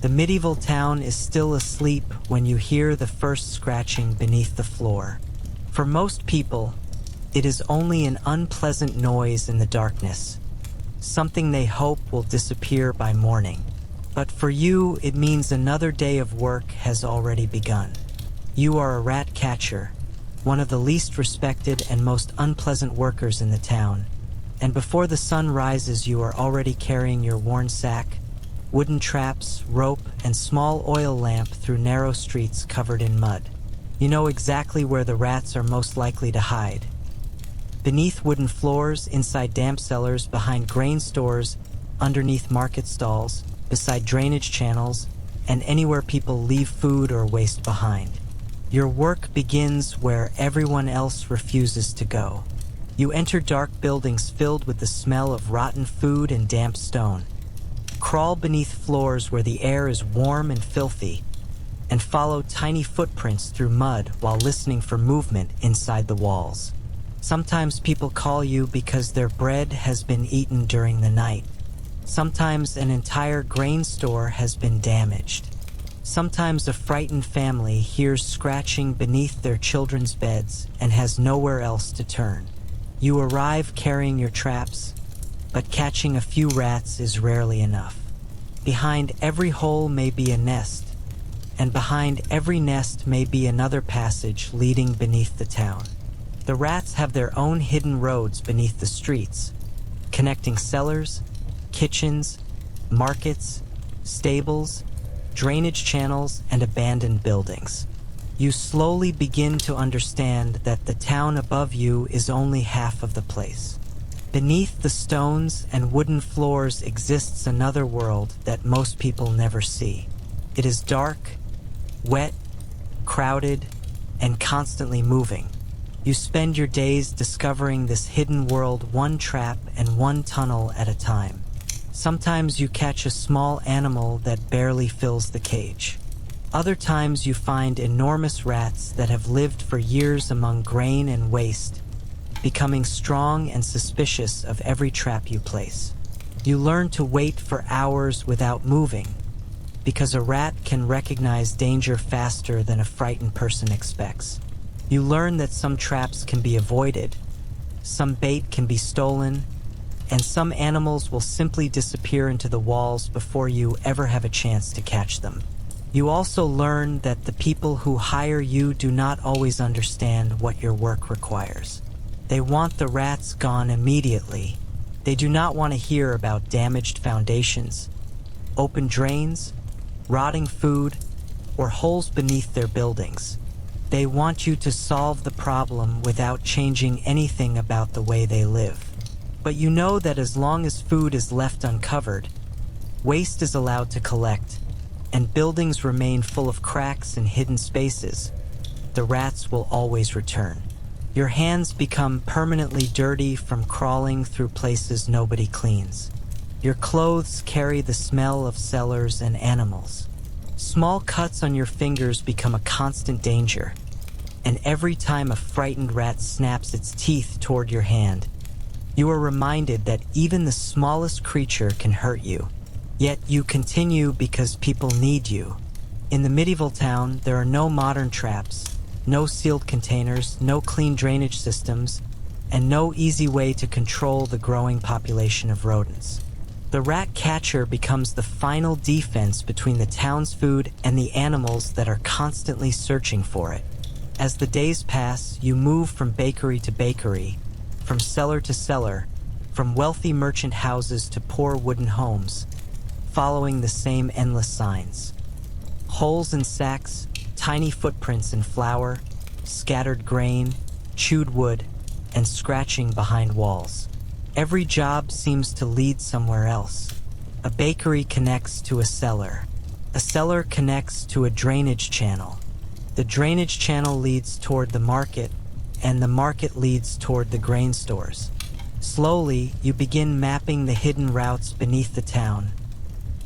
The medieval town is still asleep when you hear the first scratching beneath the floor. For most people, it is only an unpleasant noise in the darkness, something they hope will disappear by morning. But for you, it means another day of work has already begun. You are a rat catcher, one of the least respected and most unpleasant workers in the town, and before the sun rises you are already carrying your worn sack, wooden traps, rope, and small oil lamp through narrow streets covered in mud. You know exactly where the rats are most likely to hide. Beneath wooden floors, inside damp cellars, behind grain stores, underneath market stalls, beside drainage channels, and anywhere people leave food or waste behind. Your work begins where everyone else refuses to go. You enter dark buildings filled with the smell of rotten food and damp stone. Crawl beneath floors where the air is warm and filthy, and follow tiny footprints through mud while listening for movement inside the walls. Sometimes people call you because their bread has been eaten during the night. Sometimes an entire grain store has been damaged. Sometimes a frightened family hears scratching beneath their children's beds and has nowhere else to turn. You arrive carrying your traps, but catching a few rats is rarely enough. Behind every hole may be a nest, and behind every nest may be another passage leading beneath the town. The rats have their own hidden roads beneath the streets, connecting cellars, kitchens, markets, stables, drainage channels, and abandoned buildings. You slowly begin to understand that the town above you is only half of the place. Beneath the stones and wooden floors exists another world that most people never see. It is dark, wet, crowded, and constantly moving. You spend your days discovering this hidden world one trap and one tunnel at a time. Sometimes you catch a small animal that barely fills the cage. Other times you find enormous rats that have lived for years among grain and waste, becoming strong and suspicious of every trap you place. You learn to wait for hours without moving, because a rat can recognize danger faster than a frightened person expects. You learn that some traps can be avoided, some bait can be stolen, and some animals will simply disappear into the walls before you ever have a chance to catch them. You also learn that the people who hire you do not always understand what your work requires. They want the rats gone immediately. They do not want to hear about damaged foundations, open drains, rotting food, or holes beneath their buildings. They want you to solve the problem without changing anything about the way they live. But you know that as long as food is left uncovered, waste is allowed to collect, and buildings remain full of cracks and hidden spaces, the rats will always return. Your hands become permanently dirty from crawling through places nobody cleans. Your clothes carry the smell of cellars and animals. Small cuts on your fingers become a constant danger, and every time a frightened rat snaps its teeth toward your hand, you are reminded that even the smallest creature can hurt you. Yet you continue because people need you. In the medieval town, there are no modern traps, no sealed containers, no clean drainage systems, and no easy way to control the growing population of rodents. The rat catcher becomes the final defense between the town's food and the animals that are constantly searching for it. As the days pass, you move from bakery to bakery, from cellar to cellar, from wealthy merchant houses to poor wooden homes, following the same endless signs. Holes in sacks, tiny footprints in flour, scattered grain, chewed wood, and scratching behind walls. Every job seems to lead somewhere else. A bakery connects to a cellar. A cellar connects to a drainage channel. The drainage channel leads toward the market, and the market leads toward the grain stores. Slowly, you begin mapping the hidden routes beneath the town,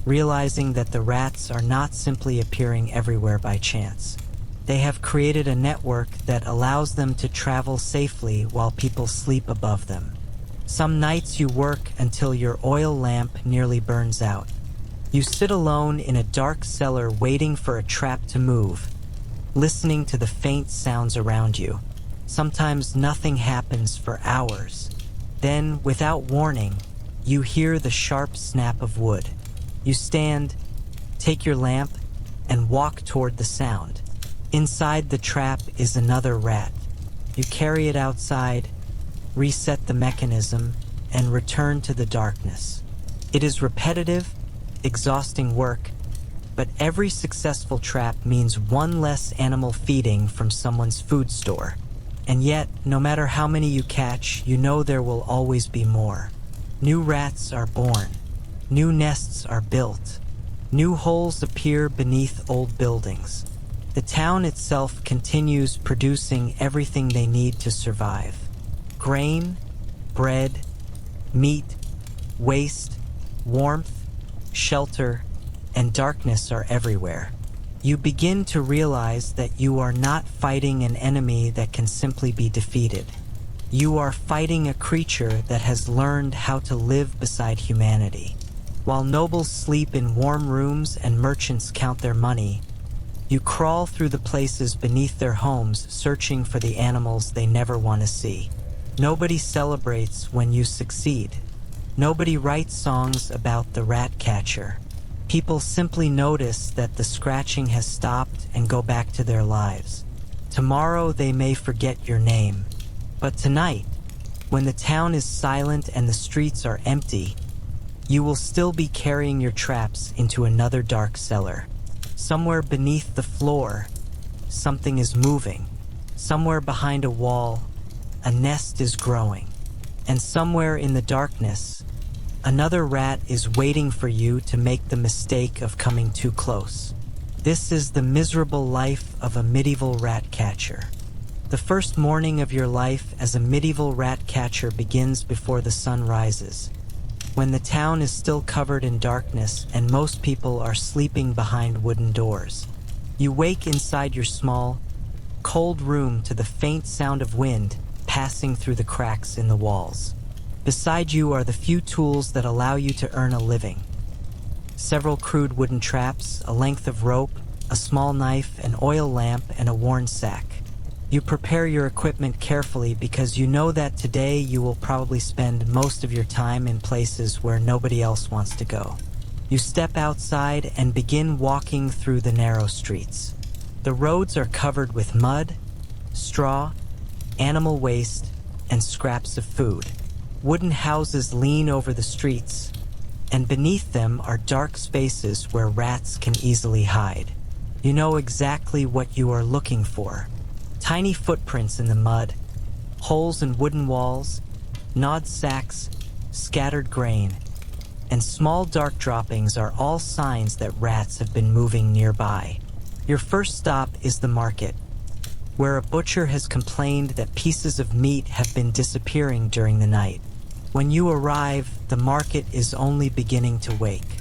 realizing that the rats are not simply appearing everywhere by chance. They have created a network that allows them to travel safely while people sleep above them. Some nights you work until your oil lamp nearly burns out. You sit alone in a dark cellar waiting for a trap to move, listening to the faint sounds around you. Sometimes nothing happens for hours. Then, without warning, you hear the sharp snap of wood. You stand, take your lamp, and walk toward the sound. Inside the trap is another rat. You carry it outside, reset the mechanism, and return to the darkness. It is repetitive, exhausting work, but every successful trap means one less animal feeding from someone's food store. And yet, no matter how many you catch, you know there will always be more. New rats are born. New nests are built. New holes appear beneath old buildings. The town itself continues producing everything they need to survive. Grain, bread, meat, waste, warmth, shelter, and darkness are everywhere. You begin to realize that you are not fighting an enemy that can simply be defeated. You are fighting a creature that has learned how to live beside humanity. While nobles sleep in warm rooms and merchants count their money, you crawl through the places beneath their homes searching for the animals they never want to see. Nobody celebrates when you succeed. Nobody writes songs about the rat catcher. People simply notice that the scratching has stopped and go back to their lives. Tomorrow they may forget your name, but tonight, when the town is silent and the streets are empty, you will still be carrying your traps into another dark cellar. Somewhere beneath the floor, something is moving. Somewhere behind a wall, a nest is growing. And somewhere in the darkness, another rat is waiting for you to make the mistake of coming too close. This is the miserable life of a medieval rat catcher. The first morning of your life as a medieval rat catcher begins before the sun rises, when the town is still covered in darkness and most people are sleeping behind wooden doors. You wake inside your small, cold room to the faint sound of wind passing through the cracks in the walls. Beside you are the few tools that allow you to earn a living. Several crude wooden traps, a length of rope, a small knife, an oil lamp, and a worn sack. You prepare your equipment carefully because you know that today you will probably spend most of your time in places where nobody else wants to go. You step outside and begin walking through the narrow streets. The roads are covered with mud, straw, animal waste, and scraps of food. Wooden houses lean over the streets, and beneath them are dark spaces where rats can easily hide. You know exactly what you are looking for. Tiny footprints in the mud, holes in wooden walls, gnawed sacks, scattered grain, and small dark droppings are all signs that rats have been moving nearby. Your first stop is the market, where a butcher has complained that pieces of meat have been disappearing during the night. When you arrive, the market is only beginning to wake.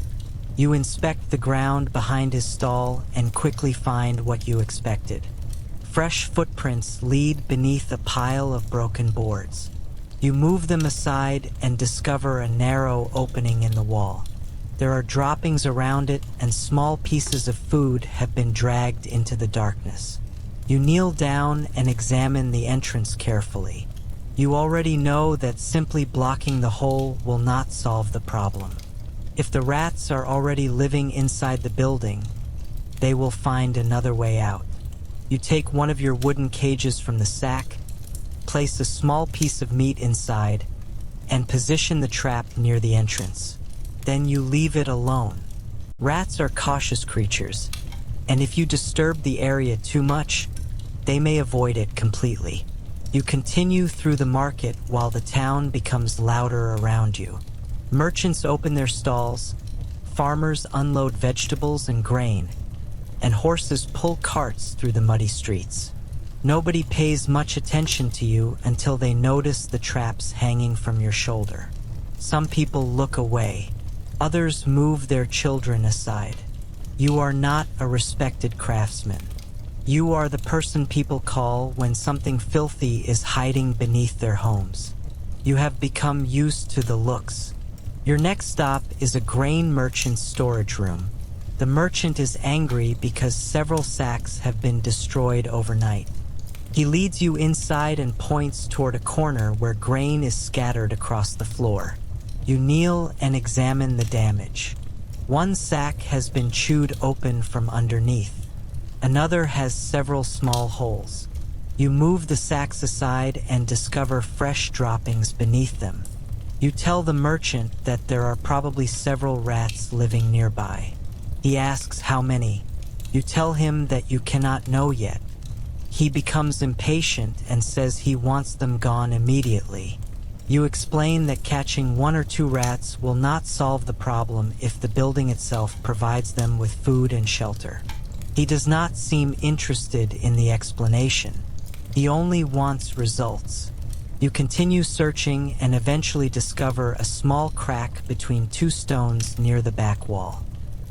You inspect the ground behind his stall and quickly find what you expected. Fresh footprints lead beneath a pile of broken boards. You move them aside and discover a narrow opening in the wall. There are droppings around it, and small pieces of food have been dragged into the darkness. You kneel down and examine the entrance carefully. You already know that simply blocking the hole will not solve the problem. If the rats are already living inside the building, they will find another way out. You take one of your wooden cages from the sack, place a small piece of meat inside, and position the trap near the entrance. Then you leave it alone. Rats are cautious creatures, and if you disturb the area too much, they may avoid it completely. You continue through the market while the town becomes louder around you. Merchants open their stalls, farmers unload vegetables and grain, and horses pull carts through the muddy streets. Nobody pays much attention to you until they notice the traps hanging from your shoulder. Some people look away. Others move their children aside. You are not a respected craftsman. You are the person people call when something filthy is hiding beneath their homes. You have become used to the looks. Your next stop is a grain merchant's storage room. The merchant is angry because several sacks have been destroyed overnight. He leads you inside and points toward a corner where grain is scattered across the floor. You kneel and examine the damage. One sack has been chewed open from underneath. Another has several small holes. You move the sacks aside and discover fresh droppings beneath them. You tell the merchant that there are probably several rats living nearby. He asks how many. You tell him that you cannot know yet. He becomes impatient and says he wants them gone immediately. You explain that catching 1 or 2 rats will not solve the problem if the building itself provides them with food and shelter. He does not seem interested in the explanation. He only wants results. You continue searching and eventually discover a small crack between 2 stones near the back wall.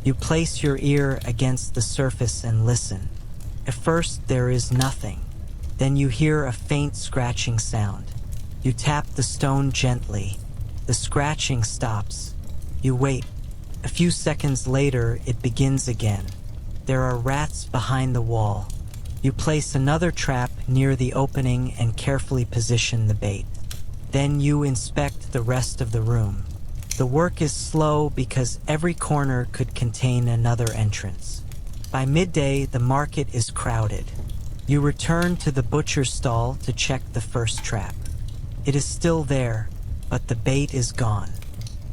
You place your ear against the surface and listen. At first, there is nothing. Then you hear a faint scratching sound. You tap the stone gently. The scratching stops. You wait. A few seconds later, it begins again. There are rats behind the wall. You place another trap near the opening and carefully position the bait. Then you inspect the rest of the room. The work is slow because every corner could contain another entrance. By midday, the market is crowded. You return to the butcher's stall to check the first trap. It is still there, but the bait is gone.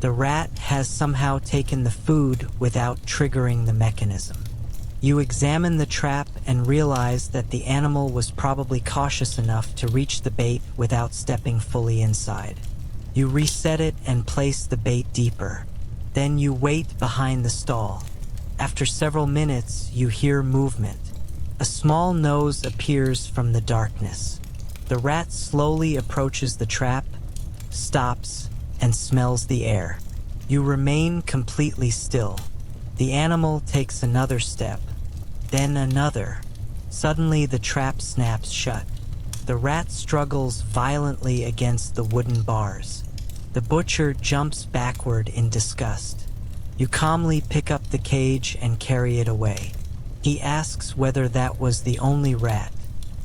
The rat has somehow taken the food without triggering the mechanism. You examine the trap and realize that the animal was probably cautious enough to reach the bait without stepping fully inside. You reset it and place the bait deeper. Then you wait behind the stall. After several minutes, you hear movement. A small nose appears from the darkness. The rat slowly approaches the trap, stops, and smells the air. You remain completely still. The animal takes another step, then another. Suddenly, the trap snaps shut. The rat struggles violently against the wooden bars. The butcher jumps backward in disgust. You calmly pick up the cage and carry it away. He asks whether that was the only rat.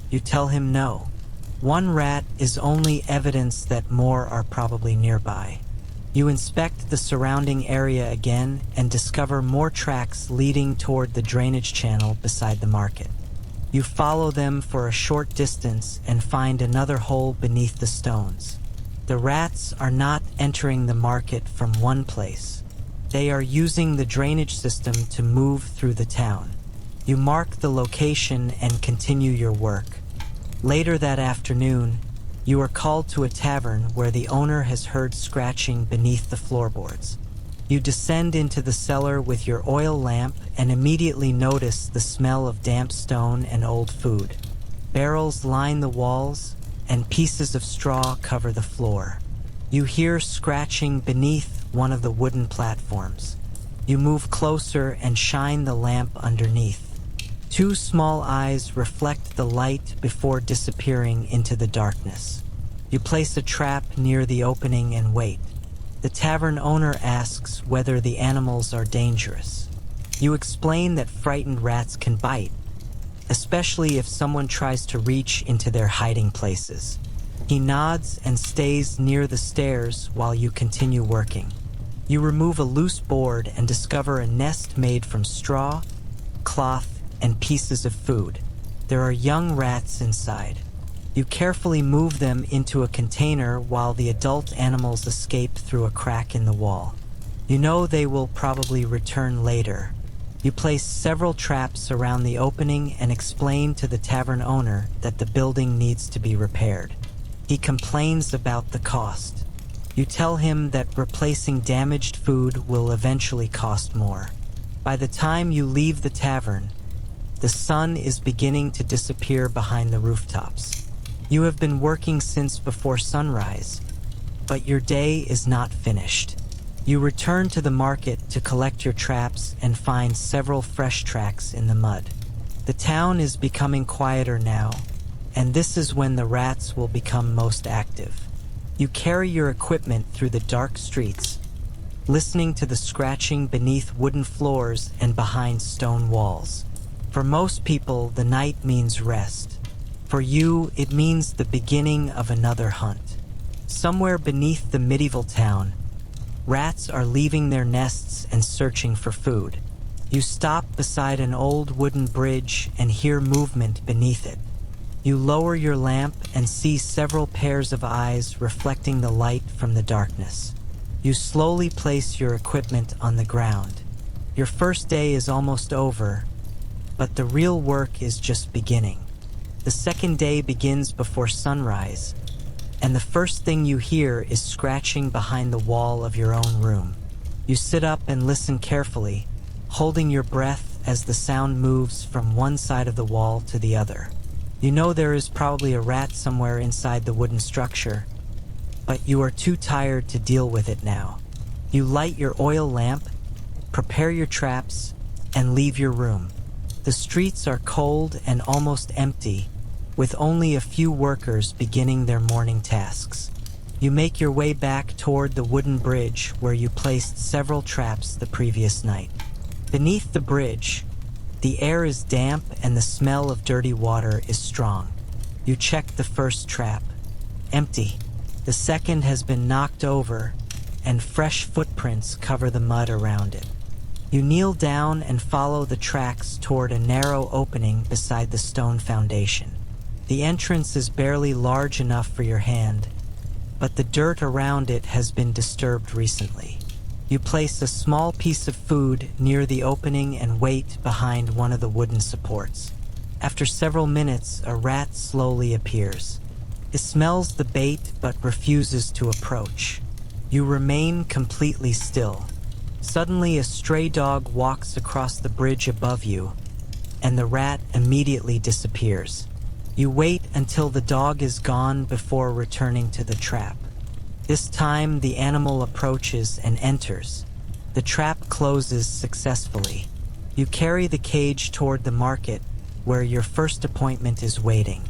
You tell him no. One rat is only evidence that more are probably nearby. You inspect the surrounding area again and discover more tracks leading toward the drainage channel beside the market. You follow them for a short distance and find another hole beneath the stones. The rats are not entering the market from one place. They are using the drainage system to move through the town. You mark the location and continue your work. Later that afternoon, you are called to a tavern where the owner has heard scratching beneath the floorboards. You descend into the cellar with your oil lamp and immediately notice the smell of damp stone and old food. Barrels line the walls, and pieces of straw cover the floor. You hear scratching beneath one of the wooden platforms. You move closer and shine the lamp underneath. 2 small eyes reflect the light before disappearing into the darkness. You place a trap near the opening and wait. The tavern owner asks whether the animals are dangerous. You explain that frightened rats can bite, especially if someone tries to reach into their hiding places. He nods and stays near the stairs while you continue working. You remove a loose board and discover a nest made from straw, cloth, and pieces of food. There are young rats inside. You carefully move them into a container while the adult animals escape through a crack in the wall. You know they will probably return later. You place several traps around the opening and explain to the tavern owner that the building needs to be repaired. He complains about the cost. You tell him that replacing damaged food will eventually cost more. By the time you leave the tavern, the sun is beginning to disappear behind the rooftops. You have been working since before sunrise, but your day is not finished. You return to the market to collect your traps and find several fresh tracks in the mud. The town is becoming quieter now, and this is when the rats will become most active. You carry your equipment through the dark streets. listening to the scratching beneath wooden floors and behind stone walls. For most people, the night means rest. For you, it means the beginning of another hunt. Somewhere beneath the medieval town, rats are leaving their nests and searching for food. You stop beside an old wooden bridge and hear movement beneath it. You lower your lamp and see several pairs of eyes reflecting the light from the darkness. You slowly place your equipment on the ground. Your first day is almost over, but the real work is just beginning. The second day begins before sunrise, and the first thing you hear is scratching behind the wall of your own room. You sit up and listen carefully, holding your breath as the sound moves from one side of the wall to the other. You know there is probably a rat somewhere inside the wooden structure, but you are too tired to deal with it now. You light your oil lamp, prepare your traps, and leave your room. The streets are cold and almost empty, with only a few workers beginning their morning tasks. You make your way back toward the wooden bridge where you placed several traps the previous night. Beneath the bridge, the air is damp and the smell of dirty water is strong. You check the first trap. Empty. The second has been knocked over, and fresh footprints cover the mud around it. You kneel down and follow the tracks toward a narrow opening beside the stone foundation. The entrance is barely large enough for your hand, but the dirt around it has been disturbed recently. You place a small piece of food near the opening and wait behind one of the wooden supports. After several minutes, a rat slowly appears. It smells the bait but refuses to approach. You remain completely still. Suddenly, a stray dog walks across the bridge above you, and the rat immediately disappears. You wait until the dog is gone before returning to the trap. This time, the animal approaches and enters. The trap closes successfully. You carry the cage toward the market, where your first appointment is waiting.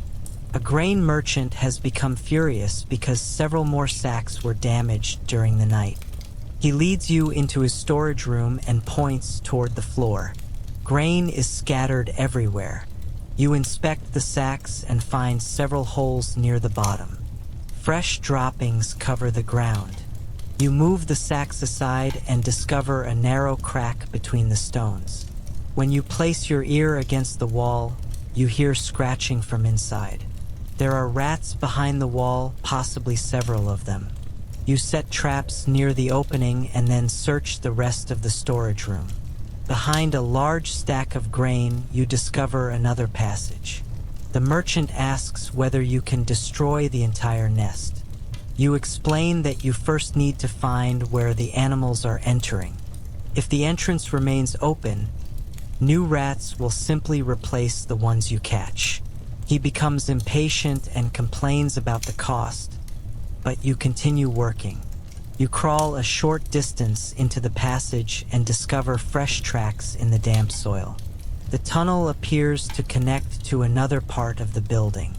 A grain merchant has become furious because several more sacks were damaged during the night. He leads you into his storage room and points toward the floor. Grain is scattered everywhere. You inspect the sacks and find several holes near the bottom. Fresh droppings cover the ground. You move the sacks aside and discover a narrow crack between the stones. When you place your ear against the wall, you hear scratching from inside. There are rats behind the wall, possibly several of them. You set traps near the opening and then search the rest of the storage room. Behind a large stack of grain, you discover another passage. The merchant asks whether you can destroy the entire nest. You explain that you first need to find where the animals are entering. If the entrance remains open, new rats will simply replace the ones you catch. He becomes impatient and complains about the cost, but you continue working. You crawl a short distance into the passage and discover fresh tracks in the damp soil. The tunnel appears to connect to another part of the building.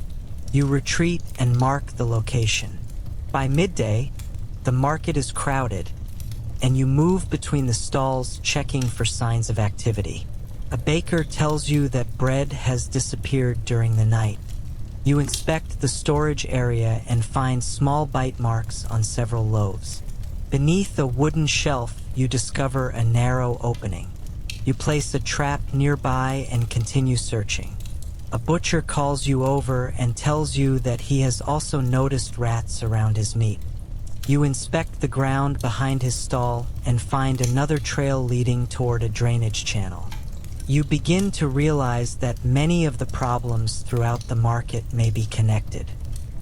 You retreat and mark the location. By midday, the market is crowded, and you move between the stalls checking for signs of activity. A baker tells you that bread has disappeared during the night. You inspect the storage area and find small bite marks on several loaves. Beneath a wooden shelf, you discover a narrow opening. You place a trap nearby and continue searching. A butcher calls you over and tells you that he has also noticed rats around his meat. You inspect the ground behind his stall and find another trail leading toward a drainage channel. You begin to realize that many of the problems throughout the market may be connected.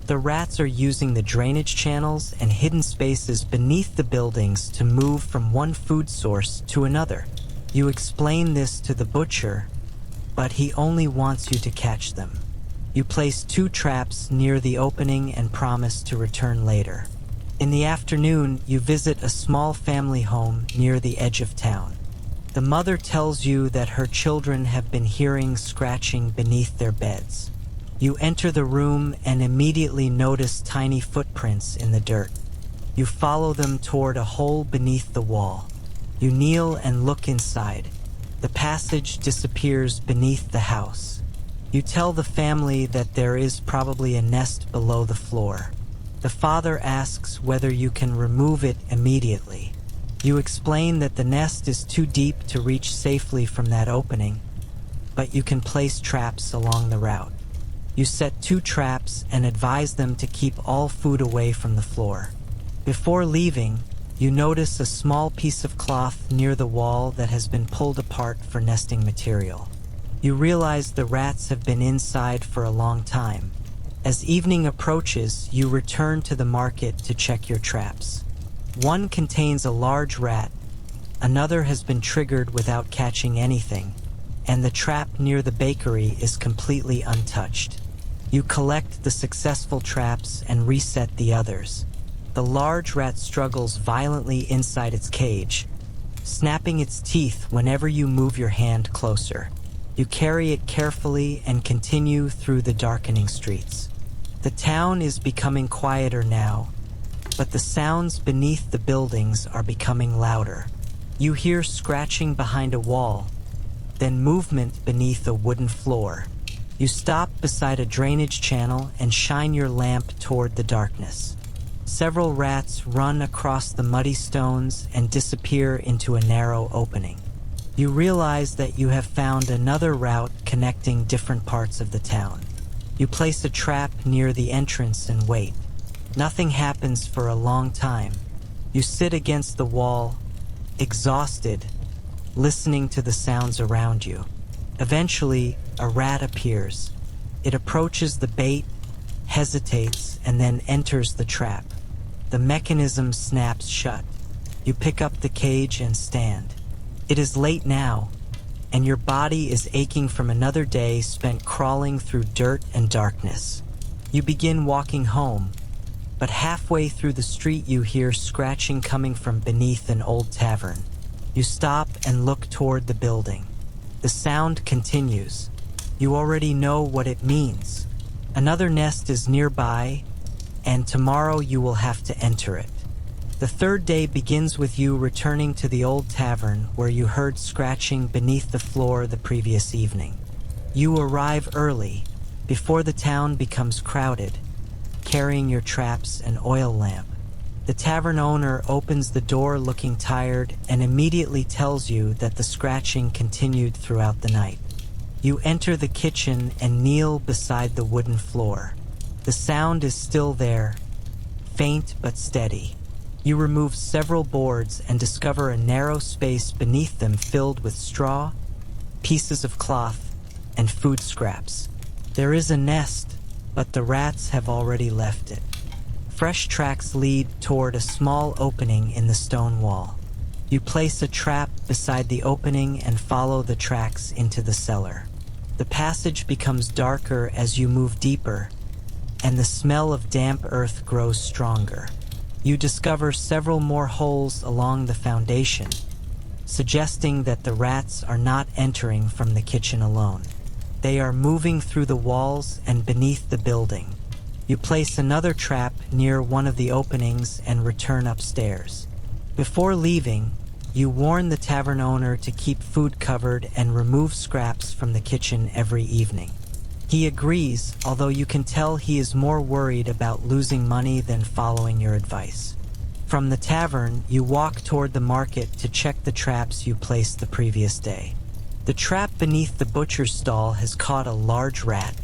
The rats are using the drainage channels and hidden spaces beneath the buildings to move from one food source to another. You explain this to the butcher, but he only wants you to catch them. You place 2 traps near the opening and promise to return later. In the afternoon, you visit a small family home near the edge of town. The mother tells you that her children have been hearing scratching beneath their beds. You enter the room and immediately notice tiny footprints in the dirt. You follow them toward a hole beneath the wall. You kneel and look inside. The passage disappears beneath the house. You tell the family that there is probably a nest below the floor. The father asks whether you can remove it immediately. You explain that the nest is too deep to reach safely from that opening, but you can place traps along the route. You set 2 traps and advise them to keep all food away from the floor. Before leaving, you notice a small piece of cloth near the wall that has been pulled apart for nesting material. You realize the rats have been inside for a long time. As evening approaches, you return to the market to check your traps. One contains a large rat, another has been triggered without catching anything, and the trap near the bakery is completely untouched. You collect the successful traps and reset the others. The large rat struggles violently inside its cage, snapping its teeth whenever you move your hand closer. You carry it carefully and continue through the darkening streets. The town is becoming quieter now, but the sounds beneath the buildings are becoming louder. You hear scratching behind a wall, then movement beneath a wooden floor. You stop beside a drainage channel and shine your lamp toward the darkness. Several rats run across the muddy stones and disappear into a narrow opening. You realize that you have found another route connecting different parts of the town. You place a trap near the entrance and wait. Nothing happens for a long time. You sit against the wall, exhausted, listening to the sounds around you. Eventually, a rat appears. It approaches the bait, hesitates, and then enters the trap. The mechanism snaps shut. You pick up the cage and stand. It is late now, and your body is aching from another day spent crawling through dirt and darkness. You begin walking home, but halfway through the street you hear scratching coming from beneath an old tavern. You stop and look toward the building. The sound continues. You already know what it means. Another nest is nearby, and tomorrow you will have to enter it. The 3rd day begins with you returning to the old tavern where you heard scratching beneath the floor the previous evening. You arrive early, before the town becomes crowded, carrying your traps and oil lamp. The tavern owner opens the door looking tired and immediately tells you that the scratching continued throughout the night. You enter the kitchen and kneel beside the wooden floor. The sound is still there, faint but steady. You remove several boards and discover a narrow space beneath them filled with straw, pieces of cloth, and food scraps. There is a nest, but the rats have already left it. Fresh tracks lead toward a small opening in the stone wall. You place a trap beside the opening and follow the tracks into the cellar. The passage becomes darker as you move deeper, and the smell of damp earth grows stronger. You discover several more holes along the foundation, suggesting that the rats are not entering from the kitchen alone. They are moving through the walls and beneath the building. You place another trap near one of the openings and return upstairs. Before leaving, you warn the tavern owner to keep food covered and remove scraps from the kitchen every evening. He agrees, although you can tell he is more worried about losing money than following your advice. From the tavern, you walk toward the market to check the traps you placed the previous day. The trap beneath the butcher's stall has caught a large rat,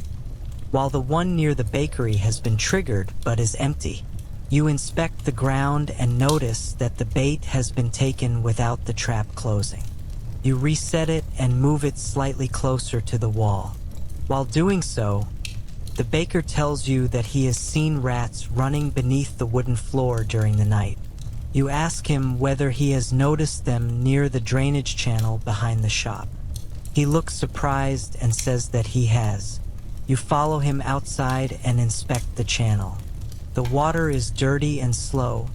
while the one near the bakery has been triggered but is empty. You inspect the ground and notice that the bait has been taken without the trap closing. You reset it and move it slightly closer to the wall. While doing so, the baker tells you that he has seen rats running beneath the wooden floor during the night. You ask him whether he has noticed them near the drainage channel behind the shop. He looks surprised and says that he has. You follow him outside and inspect the channel. The water is dirty and slow,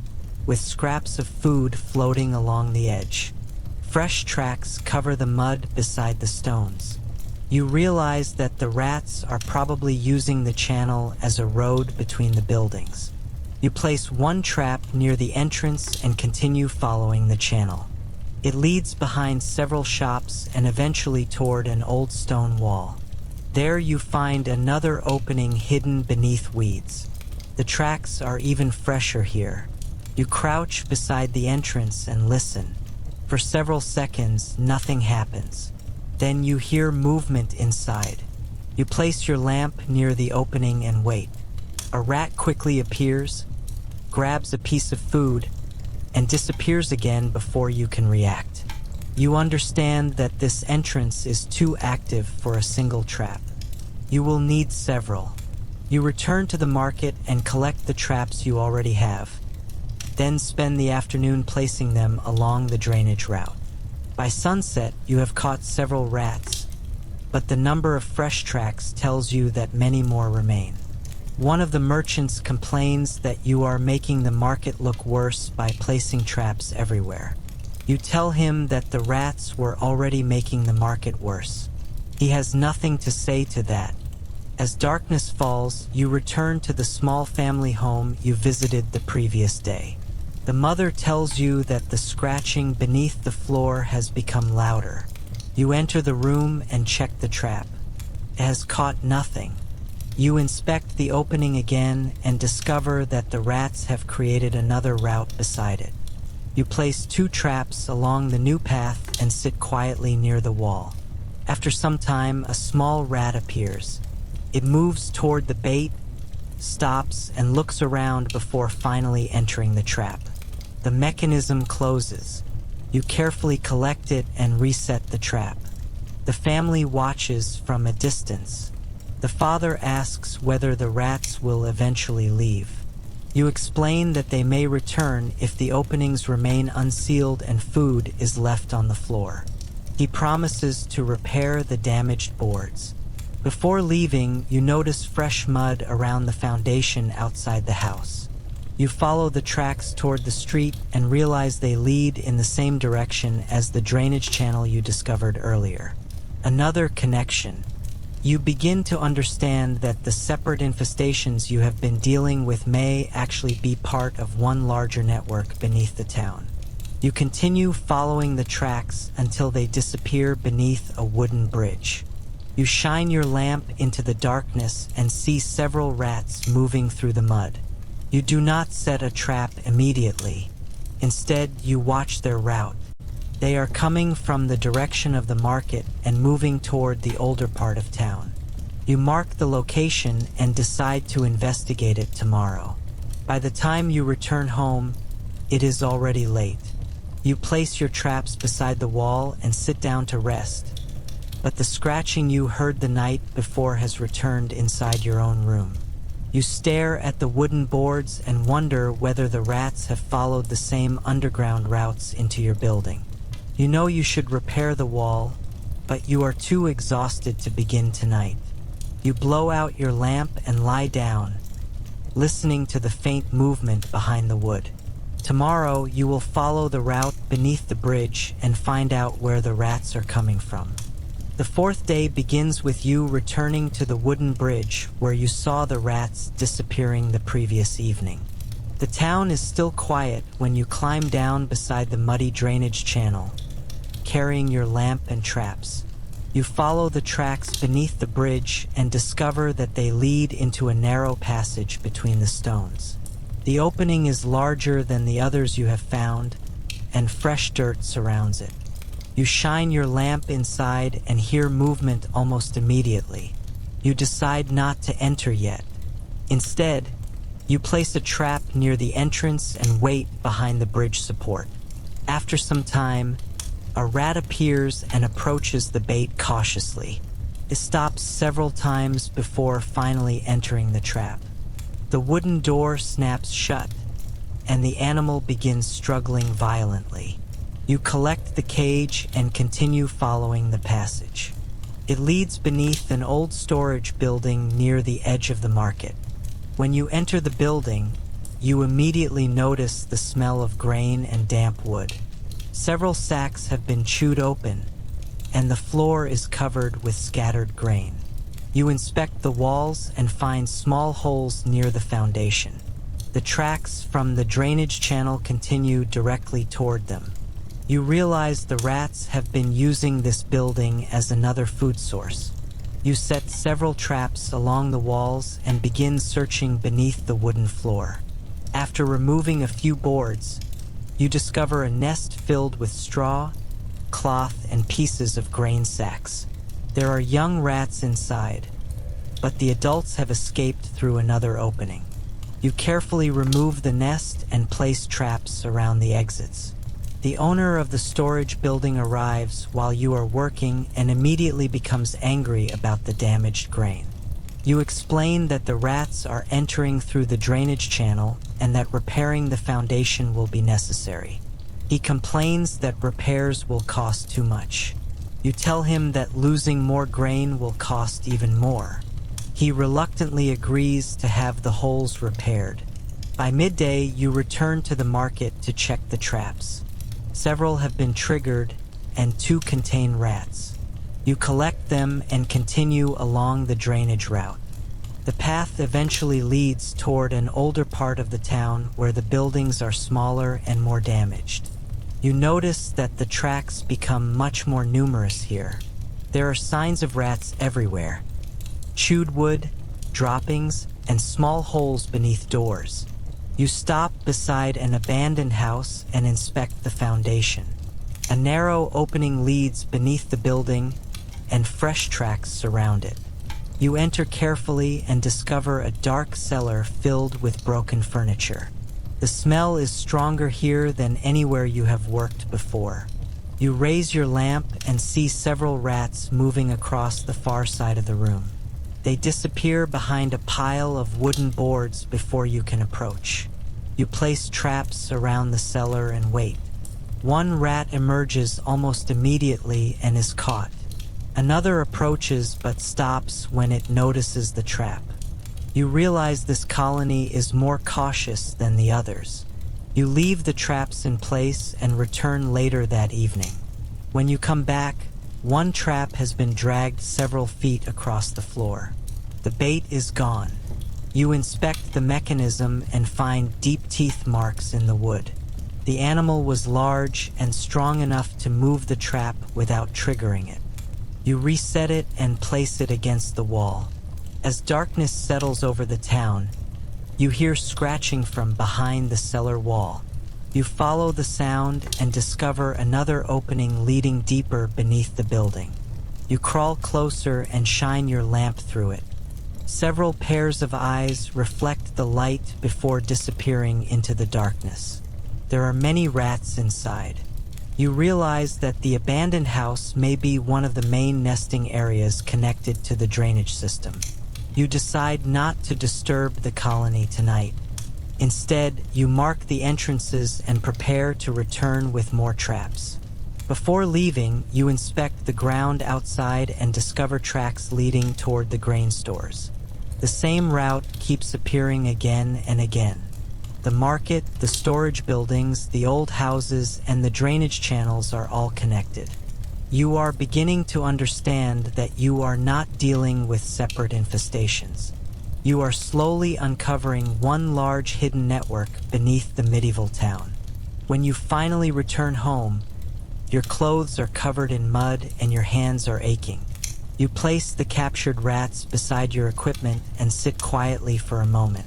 with scraps of food floating along the edge. Fresh tracks cover the mud beside the stones. You realize that the rats are probably using the channel as a road between the buildings. You place one trap near the entrance and continue following the channel. It leads behind several shops and eventually toward an old stone wall. There you find another opening hidden beneath weeds. The tracks are even fresher here. You crouch beside the entrance and listen. For several seconds, nothing happens. Then you hear movement inside. You place your lamp near the opening and wait. A rat quickly appears, grabs a piece of food, and disappears again before you can react. You understand that this entrance is too active for a single trap. You will need several. You return to the market and collect the traps you already have. Then spend the afternoon placing them along the drainage route. By sunset, you have caught several rats, but the number of fresh tracks tells you that many more remain. One of the merchants complains that you are making the market look worse by placing traps everywhere. You tell him that the rats were already making the market worse. He has nothing to say to that. As darkness falls, you return to the small family home you visited the previous day. The mother tells you that the scratching beneath the floor has become louder. You enter the room and check the trap. It has caught nothing. You inspect the opening again and discover that the rats have created another route beside it. You place 2 traps along the new path and sit quietly near the wall. After some time, a small rat appears. It moves toward the bait, stops, and looks around before finally entering the trap. The mechanism closes. You carefully collect it and reset the trap. The family watches from a distance. The father asks whether the rats will eventually leave. You explain that they may return if the openings remain unsealed and food is left on the floor. He promises to repair the damaged boards. Before leaving, you notice fresh mud around the foundation outside the house. You follow the tracks toward the street and realize they lead in the same direction as the drainage channel you discovered earlier. Another connection. You begin to understand that the separate infestations you have been dealing with may actually be part of one larger network beneath the town. You continue following the tracks until they disappear beneath a wooden bridge. You shine your lamp into the darkness and see several rats moving through the mud. You do not set a trap immediately. Instead, you watch their route. They are coming from the direction of the market and moving toward the older part of town. You mark the location and decide to investigate it tomorrow. By the time you return home, it is already late. You place your traps beside the wall and sit down to rest, but the scratching you heard the night before has returned inside your own room. You stare at the wooden boards and wonder whether the rats have followed the same underground routes into your building. You know you should repair the wall, but you are too exhausted to begin tonight. You blow out your lamp and lie down, listening to the faint movement behind the wood. Tomorrow, you will follow the route beneath the bridge and find out where the rats are coming from. The 4th day begins with you returning to the wooden bridge where you saw the rats disappearing the previous evening. The town is still quiet when you climb down beside the muddy drainage channel, carrying your lamp and traps. You follow the tracks beneath the bridge and discover that they lead into a narrow passage between the stones. The opening is larger than the others you have found, and fresh dirt surrounds it. You shine your lamp inside and hear movement almost immediately. You decide not to enter yet. Instead, you place a trap near the entrance and wait behind the bridge support. After some time, a rat appears and approaches the bait cautiously. It stops several times before finally entering the trap. The wooden door snaps shut, and the animal begins struggling violently. You collect the cage and continue following the passage. It leads beneath an old storage building near the edge of the market. When you enter the building, you immediately notice the smell of grain and damp wood. Several sacks have been chewed open, and the floor is covered with scattered grain. You inspect the walls and find small holes near the foundation. The tracks from the drainage channel continue directly toward them. You realize the rats have been using this building as another food source. You set several traps along the walls and begin searching beneath the wooden floor. After removing a few boards, you discover a nest filled with straw, cloth, and pieces of grain sacks. There are young rats inside, but the adults have escaped through another opening. You carefully remove the nest and place traps around the exits. The owner of the storage building arrives while you are working and immediately becomes angry about the damaged grain. You explain that the rats are entering through the drainage channel and that repairing the foundation will be necessary. He complains that repairs will cost too much. You tell him that losing more grain will cost even more. He reluctantly agrees to have the holes repaired. By midday, you return to the market to check the traps. Several have been triggered and 2 contain rats. You collect them and continue along the drainage route. The path eventually leads toward an older part of the town where the buildings are smaller and more damaged. You notice that the tracks become much more numerous here. There are signs of rats everywhere. Chewed wood, droppings, and small holes beneath doors. You stop beside an abandoned house and inspect the foundation. A narrow opening leads beneath the building, and fresh tracks surround it. You enter carefully and discover a dark cellar filled with broken furniture. The smell is stronger here than anywhere you have worked before. You raise your lamp and see several rats moving across the far side of the room. They disappear behind a pile of wooden boards before you can approach. You place traps around the cellar and wait. One rat emerges almost immediately and is caught. Another approaches but stops when it notices the trap. You realize this colony is more cautious than the others. You leave the traps in place and return later that evening. When you come back, one trap has been dragged several feet across the floor. The bait is gone. You inspect the mechanism and find deep teeth marks in the wood. The animal was large and strong enough to move the trap without triggering it. You reset it and place it against the wall. As darkness settles over the town, you hear scratching from behind the cellar wall. You follow the sound and discover another opening leading deeper beneath the building. You crawl closer and shine your lamp through it. Several pairs of eyes reflect the light before disappearing into the darkness. There are many rats inside. You realize that the abandoned house may be one of the main nesting areas connected to the drainage system. You decide not to disturb the colony tonight. Instead, you mark the entrances and prepare to return with more traps. Before leaving, you inspect the ground outside and discover tracks leading toward the grain stores. The same route keeps appearing again and again. The market, the storage buildings, the old houses, and the drainage channels are all connected. You are beginning to understand that you are not dealing with separate infestations. You are slowly uncovering one large hidden network beneath the medieval town. When you finally return home, your clothes are covered in mud and your hands are aching. You place the captured rats beside your equipment and sit quietly for a moment.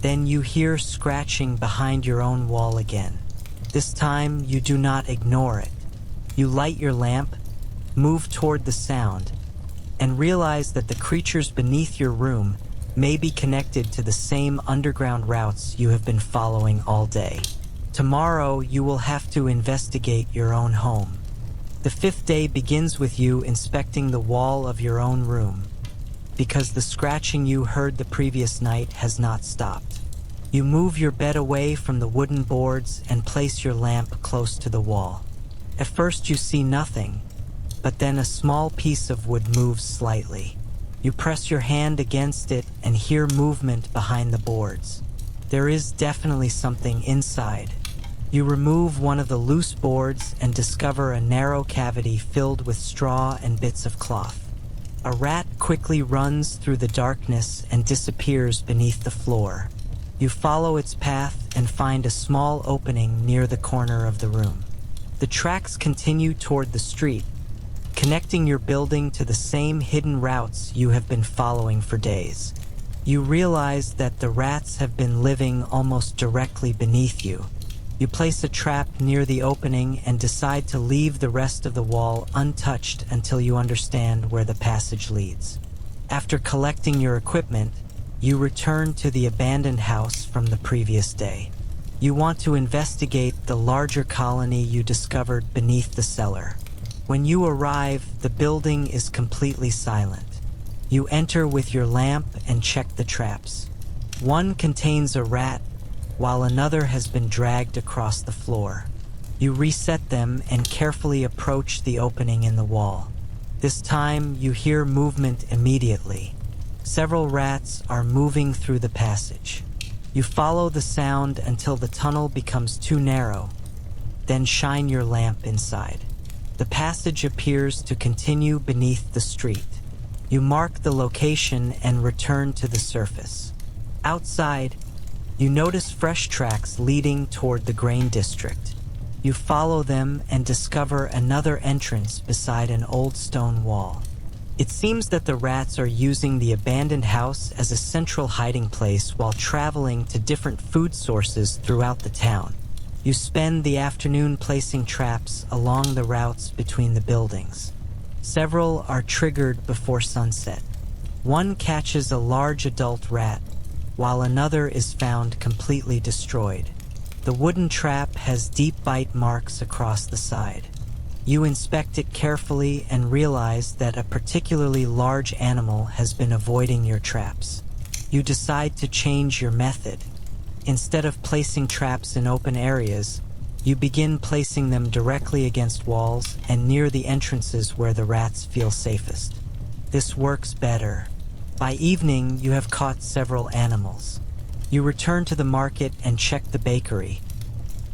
Then you hear scratching behind your own wall again. This time, you do not ignore it. You light your lamp, move toward the sound, and realize that the creatures beneath your room may be connected to the same underground routes you have been following all day. Tomorrow, you will have to investigate your own home. The 5th day begins with you inspecting the wall of your own room, because the scratching you heard the previous night has not stopped. You move your bed away from the wooden boards and place your lamp close to the wall. At first you see nothing, but then a small piece of wood moves slightly. You press your hand against it and hear movement behind the boards. There is definitely something inside. You remove one of the loose boards and discover a narrow cavity filled with straw and bits of cloth. A rat quickly runs through the darkness and disappears beneath the floor. You follow its path and find a small opening near the corner of the room. The tracks continue toward the street, connecting your building to the same hidden routes you have been following for days. You realize that the rats have been living almost directly beneath you. You place a trap near the opening and decide to leave the rest of the wall untouched until you understand where the passage leads. After collecting your equipment, you return to the abandoned house from the previous day. You want to investigate the larger colony you discovered beneath the cellar. When you arrive, the building is completely silent. You enter with your lamp and check the traps. One contains a rat, while another has been dragged across the floor. You reset them and carefully approach the opening in the wall. This time, you hear movement immediately. Several rats are moving through the passage. You follow the sound until the tunnel becomes too narrow, then shine your lamp inside. The passage appears to continue beneath the street. You mark the location and return to the surface. Outside, you notice fresh tracks leading toward the grain district. You follow them and discover another entrance beside an old stone wall. It seems that the rats are using the abandoned house as a central hiding place while traveling to different food sources throughout the town. You spend the afternoon placing traps along the routes between the buildings. Several are triggered before sunset. One catches a large adult rat, while another is found completely destroyed. The wooden trap has deep bite marks across the side. You inspect it carefully and realize that a particularly large animal has been avoiding your traps. You decide to change your method. Instead of placing traps in open areas, you begin placing them directly against walls and near the entrances where the rats feel safest. This works better. By evening, you have caught several animals. You return to the market and check the bakery,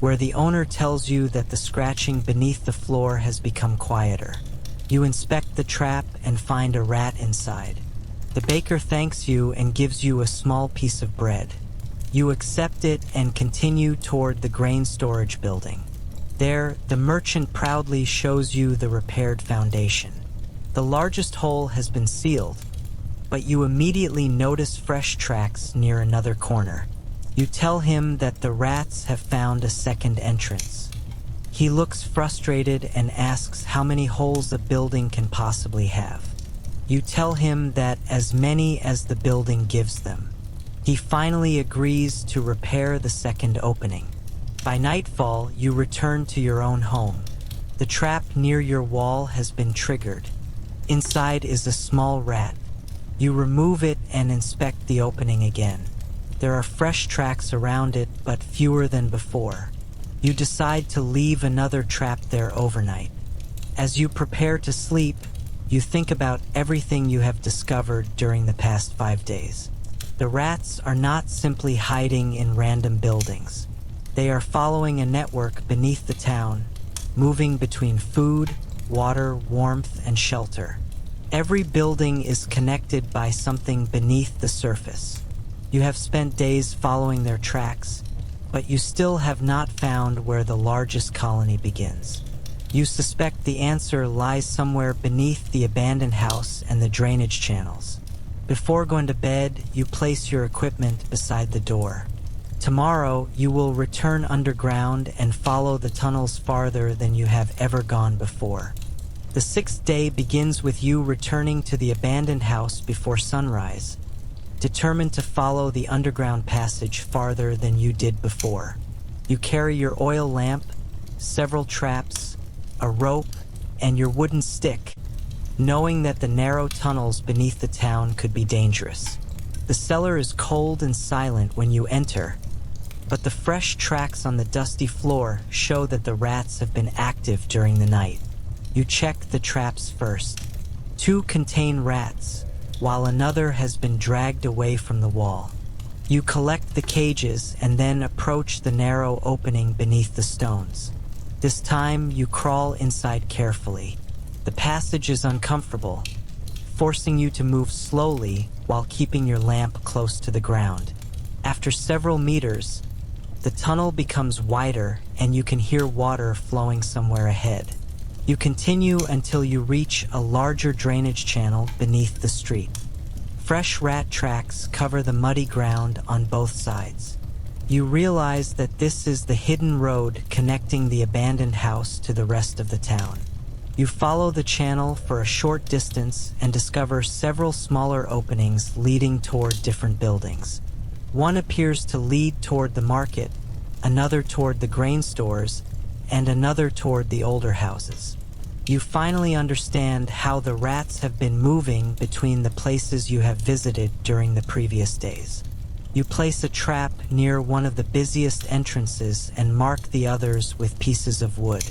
where the owner tells you that the scratching beneath the floor has become quieter. You inspect the trap and find a rat inside. The baker thanks you and gives you a small piece of bread. You accept it and continue toward the grain storage building. There, the merchant proudly shows you the repaired foundation. The largest hole has been sealed, but you immediately notice fresh tracks near another corner. You tell him that the rats have found a second entrance. He looks frustrated and asks how many holes a building can possibly have. You tell him that as many as the building gives them. He finally agrees to repair the second opening. By nightfall, you return to your own home. The trap near your wall has been triggered. Inside is a small rat. You remove it and inspect the opening again. There are fresh tracks around it, but fewer than before. You decide to leave another trap there overnight. As you prepare to sleep, you think about everything you have discovered during the past 5 days. The rats are not simply hiding in random buildings. They are following a network beneath the town, moving between food, water, warmth, and shelter. Every building is connected by something beneath the surface. You have spent days following their tracks, but you still have not found where the largest colony begins. You suspect the answer lies somewhere beneath the abandoned house and the drainage channels. Before going to bed, you place your equipment beside the door. Tomorrow, you will return underground and follow the tunnels farther than you have ever gone before. The 6th day begins with you returning to the abandoned house before sunrise, determined to follow the underground passage farther than you did before. You carry your oil lamp, several traps, a rope, and your wooden stick, knowing that the narrow tunnels beneath the town could be dangerous. The cellar is cold and silent when you enter, but the fresh tracks on the dusty floor show that the rats have been active during the night. You check the traps first. 2 contain rats, while another has been dragged away from the wall. You collect the cages and then approach the narrow opening beneath the stones. This time, you crawl inside carefully. The passage is uncomfortable, forcing you to move slowly while keeping your lamp close to the ground. After several meters, the tunnel becomes wider and you can hear water flowing somewhere ahead. You continue until you reach a larger drainage channel beneath the street. Fresh rat tracks cover the muddy ground on both sides. You realize that this is the hidden road connecting the abandoned house to the rest of the town. You follow the channel for a short distance and discover several smaller openings leading toward different buildings. One appears to lead toward the market, another toward the grain stores, and another toward the older houses. You finally understand how the rats have been moving between the places you have visited during the previous days. You place a trap near one of the busiest entrances and mark the others with pieces of wood.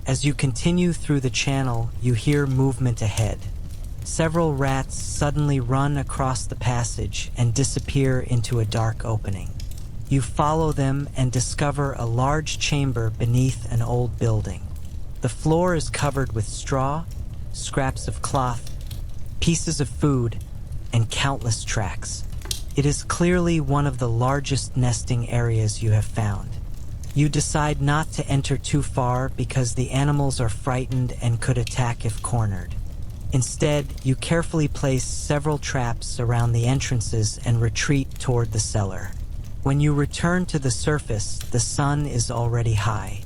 As you continue through the channel, you hear movement ahead. Several rats suddenly run across the passage and disappear into a dark opening. You follow them and discover a large chamber beneath an old building. The floor is covered with straw, scraps of cloth, pieces of food, and countless tracks. It is clearly one of the largest nesting areas you have found. You decide not to enter too far because the animals are frightened and could attack if cornered. Instead, you carefully place several traps around the entrances and retreat toward the cellar. When you return to the surface, the sun is already high.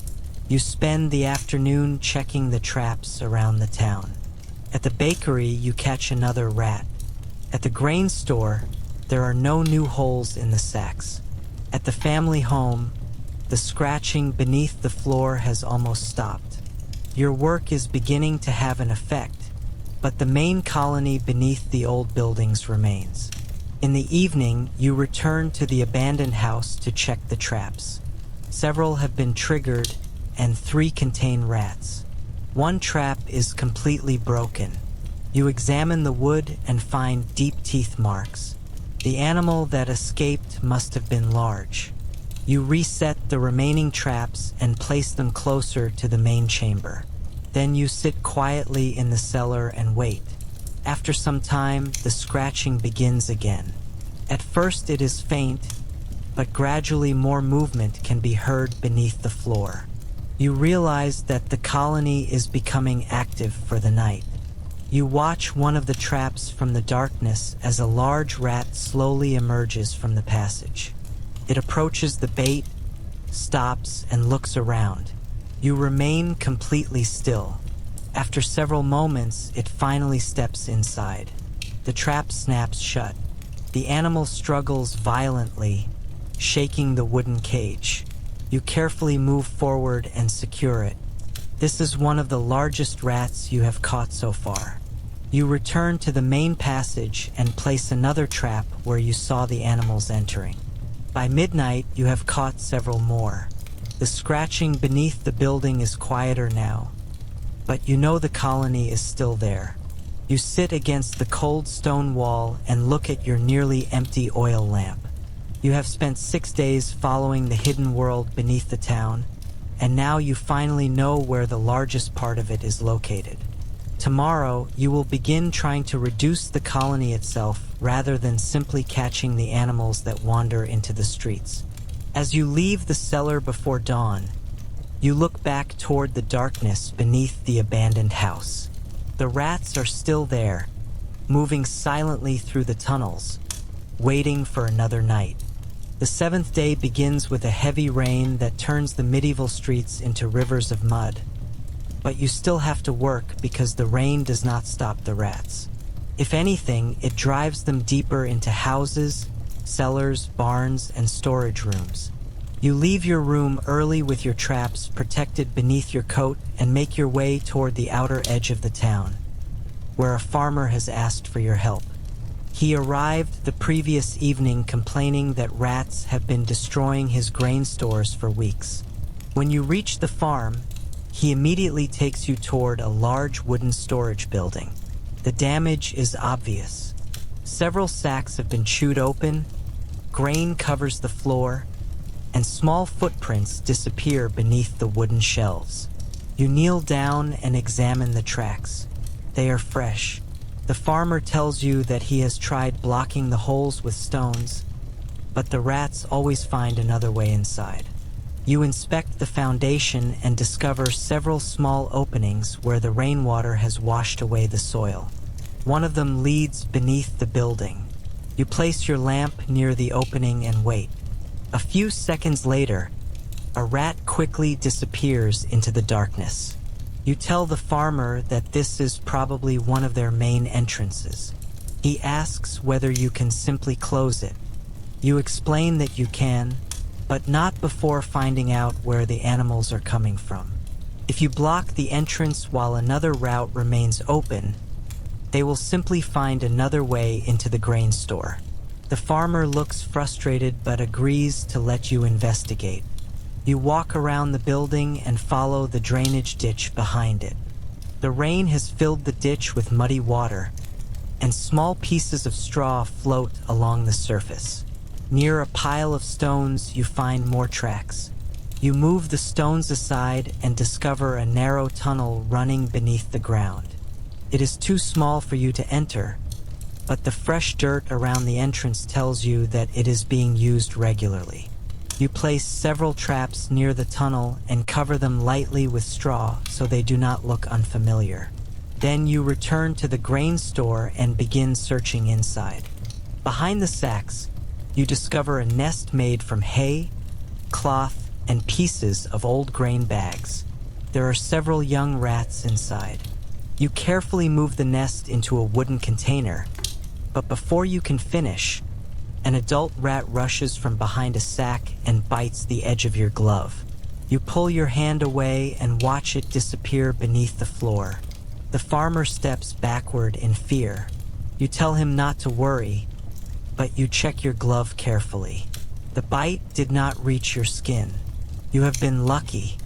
You spend the afternoon checking the traps around the town. At the bakery, you catch another rat. At the grain store, there are no new holes in the sacks. At the family home, the scratching beneath the floor has almost stopped. Your work is beginning to have an effect, but the main colony beneath the old buildings remains. In the evening, you return to the abandoned house to check the traps. Several have been triggered, and 3 contain rats. One trap is completely broken. You examine the wood and find deep teeth marks. The animal that escaped must have been large. You reset the remaining traps and place them closer to the main chamber. Then you sit quietly in the cellar and wait. After some time, the scratching begins again. At first it is faint, but gradually more movement can be heard beneath the floor. You realize that the colony is becoming active for the night. You watch one of the traps from the darkness as a large rat slowly emerges from the passage. It approaches the bait, stops, and looks around. You remain completely still. After several moments, it finally steps inside. The trap snaps shut. The animal struggles violently, shaking the wooden cage. You carefully move forward and secure it. This is one of the largest rats you have caught so far. You return to the main passage and place another trap where you saw the animals entering. By midnight, you have caught several more. The scratching beneath the building is quieter now, but you know the colony is still there. You sit against the cold stone wall and look at your nearly empty oil lamp. You have spent 6 days following the hidden world beneath the town, and now you finally know where the largest part of it is located. Tomorrow, you will begin trying to reduce the colony itself rather than simply catching the animals that wander into the streets. As you leave the cellar before dawn, you look back toward the darkness beneath the abandoned house. The rats are still there, moving silently through the tunnels, waiting for another night. The 7th day begins with a heavy rain that turns the medieval streets into rivers of mud. But you still have to work because the rain does not stop the rats. If anything, it drives them deeper into houses, cellars, barns, and storage rooms. You leave your room early with your traps protected beneath your coat and make your way toward the outer edge of the town, where a farmer has asked for your help. He arrived the previous evening complaining that rats have been destroying his grain stores for weeks. When you reach the farm, he immediately takes you toward a large wooden storage building. The damage is obvious. Several sacks have been chewed open, grain covers the floor, and small footprints disappear beneath the wooden shelves. You kneel down and examine the tracks. They are fresh. The farmer tells you that he has tried blocking the holes with stones, but the rats always find another way inside. You inspect the foundation and discover several small openings where the rainwater has washed away the soil. One of them leads beneath the building. You place your lamp near the opening and wait. A few seconds later, a rat quickly disappears into the darkness. You tell the farmer that this is probably one of their main entrances. He asks whether you can simply close it. You explain that you can, but not before finding out where the animals are coming from. If you block the entrance while another route remains open, they will simply find another way into the grain store. The farmer looks frustrated but agrees to let you investigate. You walk around the building and follow the drainage ditch behind it. The rain has filled the ditch with muddy water, and small pieces of straw float along the surface. Near a pile of stones, you find more tracks. You move the stones aside and discover a narrow tunnel running beneath the ground. It is too small for you to enter, but the fresh dirt around the entrance tells you that it is being used regularly. You place several traps near the tunnel and cover them lightly with straw so they do not look unfamiliar. Then you return to the grain store and begin searching inside. Behind the sacks, you discover a nest made from hay, cloth, and pieces of old grain bags. There are several young rats inside. You carefully move the nest into a wooden container, but before you can finish, an adult rat rushes from behind a sack and bites the edge of your glove. You pull your hand away and watch it disappear beneath the floor. The farmer steps backward in fear. You tell him not to worry, but you check your glove carefully. The bite did not reach your skin. You have been lucky.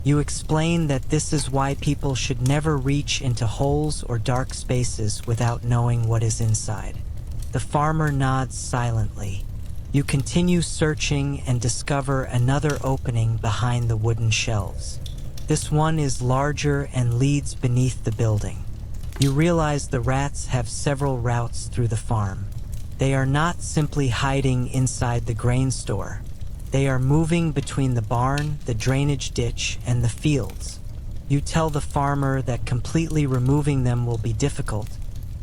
You explain that this is why people should never reach into holes or dark spaces without knowing what is inside. The farmer nods silently. You continue searching and discover another opening behind the wooden shelves. This one is larger and leads beneath the building. You realize the rats have several routes through the farm. They are not simply hiding inside the grain store. They are moving between the barn, the drainage ditch, and the fields. You tell the farmer that completely removing them will be difficult,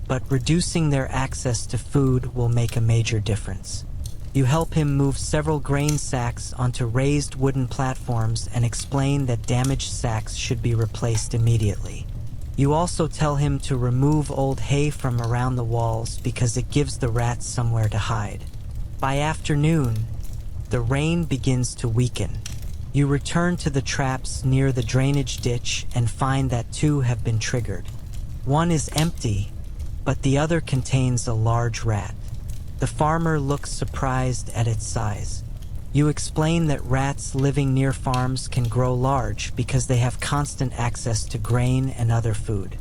but reducing their access to food will make a major difference. You help him move several grain sacks onto raised wooden platforms and explain that damaged sacks should be replaced immediately. You also tell him to remove old hay from around the walls because it gives the rats somewhere to hide. By afternoon, the rain begins to weaken. You return to the traps near the drainage ditch and find that two have been triggered. One is empty, but the other contains a large rat. The farmer looks surprised at its size. You explain that rats living near farms can grow large because they have constant access to grain and other food.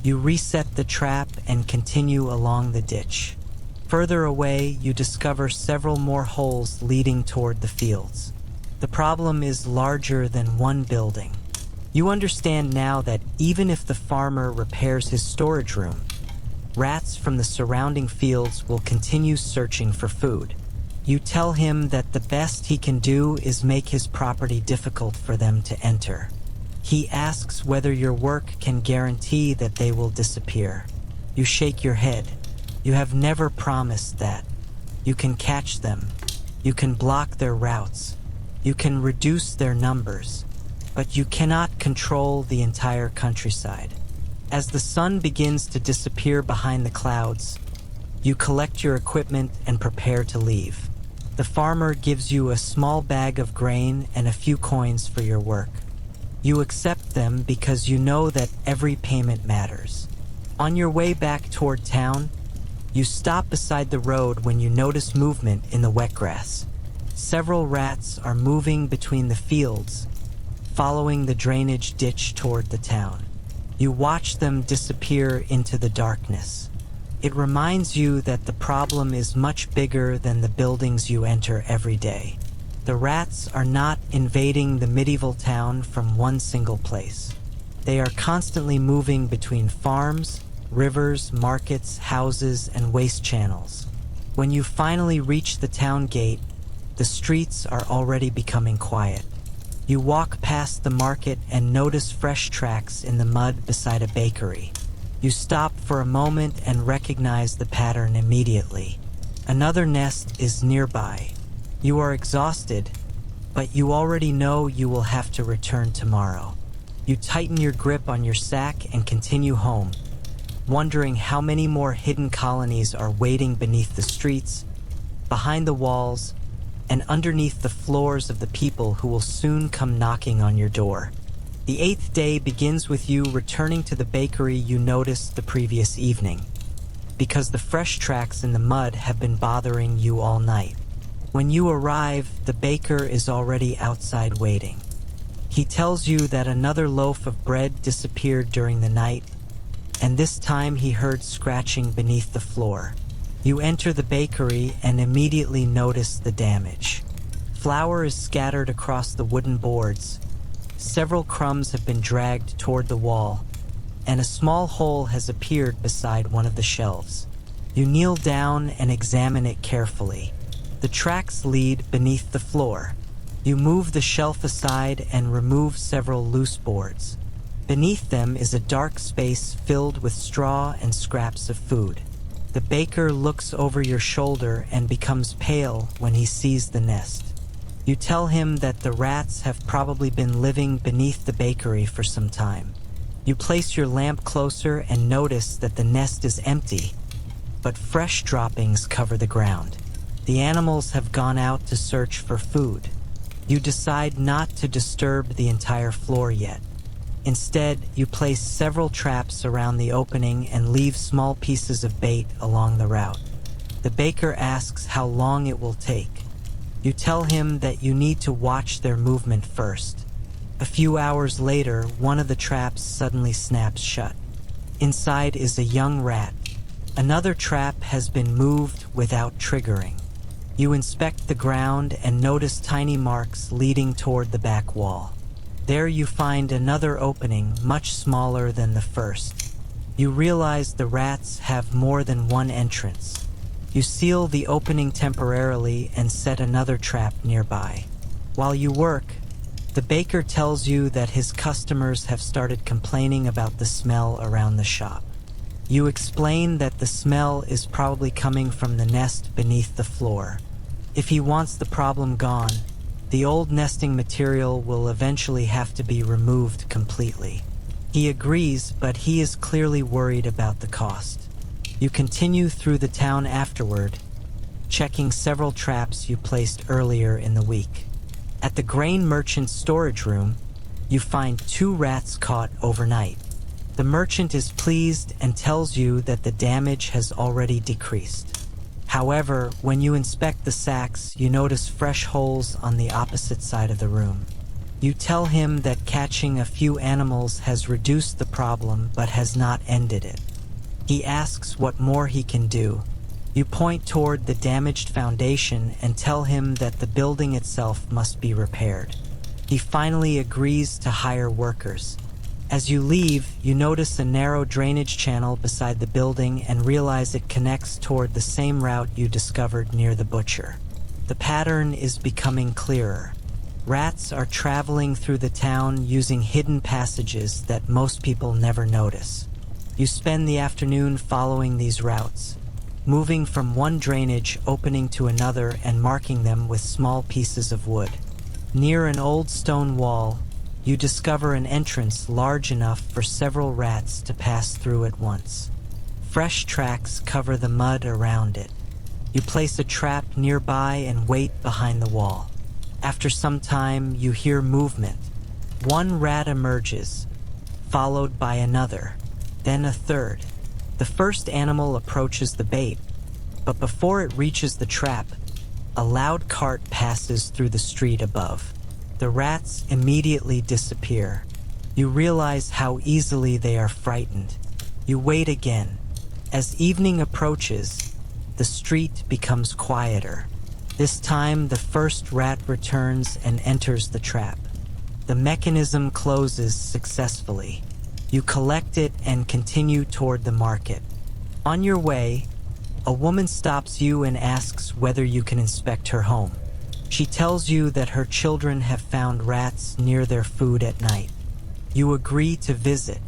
You reset the trap and continue along the ditch. Further away, you discover several more holes leading toward the fields. The problem is larger than one building. You understand now that even if the farmer repairs his storage room, rats from the surrounding fields will continue searching for food. You tell him that the best he can do is make his property difficult for them to enter. He asks whether your work can guarantee that they will disappear. You shake your head. You have never promised that. You can catch them. You can block their routes. You can reduce their numbers. But you cannot control the entire countryside. As the sun begins to disappear behind the clouds, you collect your equipment and prepare to leave. The farmer gives you a small bag of grain and a few coins for your work. You accept them because you know that every payment matters. On your way back toward town, you stop beside the road when you notice movement in the wet grass. Several rats are moving between the fields, following the drainage ditch toward the town. You watch them disappear into the darkness. It reminds you that the problem is much bigger than the buildings you enter every day. The rats are not invading the medieval town from one single place. They are constantly moving between farms, rivers, markets, houses, and waste channels. When you finally reach the town gate, the streets are already becoming quiet. You walk past the market and notice fresh tracks in the mud beside a bakery. You stop for a moment and recognize the pattern immediately. Another nest is nearby. You are exhausted, but you already know you will have to return tomorrow. You tighten your grip on your sack and continue home, wondering how many more hidden colonies are waiting beneath the streets, behind the walls, and underneath the floors of the people who will soon come knocking on your door. The 8th day begins with you returning to the bakery you noticed the previous evening, because the fresh tracks in the mud have been bothering you all night. When you arrive, the baker is already outside waiting. He tells you that another loaf of bread disappeared during the night, and this time he heard scratching beneath the floor. You enter the bakery and immediately notice the damage. Flour is scattered across the wooden boards. Several crumbs have been dragged toward the wall, and a small hole has appeared beside one of the shelves. You kneel down and examine it carefully. The tracks lead beneath the floor. You move the shelf aside and remove several loose boards. Beneath them is a dark space filled with straw and scraps of food. The baker looks over your shoulder and becomes pale when he sees the nest. You tell him that the rats have probably been living beneath the bakery for some time. You place your lamp closer and notice that the nest is empty, but fresh droppings cover the ground. The animals have gone out to search for food. You decide not to disturb the entire floor yet. Instead, you place several traps around the opening and leave small pieces of bait along the route. The baker asks how long it will take. You tell him that you need to watch their movement first. A few hours later, one of the traps suddenly snaps shut. Inside is a young rat. Another trap has been moved without triggering. You inspect the ground and notice tiny marks leading toward the back wall. There you find another opening, much smaller than the first. You realize the rats have more than one entrance. You seal the opening temporarily and set another trap nearby. While you work, the baker tells you that his customers have started complaining about the smell around the shop. You explain that the smell is probably coming from the nest beneath the floor. If he wants the problem gone, the old nesting material will eventually have to be removed completely. He agrees, but he is clearly worried about the cost. You continue through the town afterward, checking several traps you placed earlier in the week. At the grain merchant's storage room, you find 2 rats caught overnight. The merchant is pleased and tells you that the damage has already decreased. However, when you inspect the sacks, you notice fresh holes on the opposite side of the room. You tell him that catching a few animals has reduced the problem but has not ended it. He asks what more he can do. You point toward the damaged foundation and tell him that the building itself must be repaired. He finally agrees to hire workers. As you leave, you notice a narrow drainage channel beside the building and realize it connects toward the same route you discovered near the butcher. The pattern is becoming clearer. Rats are traveling through the town using hidden passages that most people never notice. You spend the afternoon following these routes, moving from one drainage opening to another and marking them with small pieces of wood. Near an old stone wall, you discover an entrance large enough for several rats to pass through at once. Fresh tracks cover the mud around it. You place a trap nearby and wait behind the wall. After some time, you hear movement. One rat emerges, followed by another, then a third. The first animal approaches the bait, but before it reaches the trap, a loud cart passes through the street above. The rats immediately disappear. You realize how easily they are frightened. You wait again. As evening approaches, the street becomes quieter. This time, the first rat returns and enters the trap. The mechanism closes successfully. You collect it and continue toward the market. On your way, A woman stops you and asks whether you can inspect her home. She tells you that her children have found rats near their food at night. You agree to visit.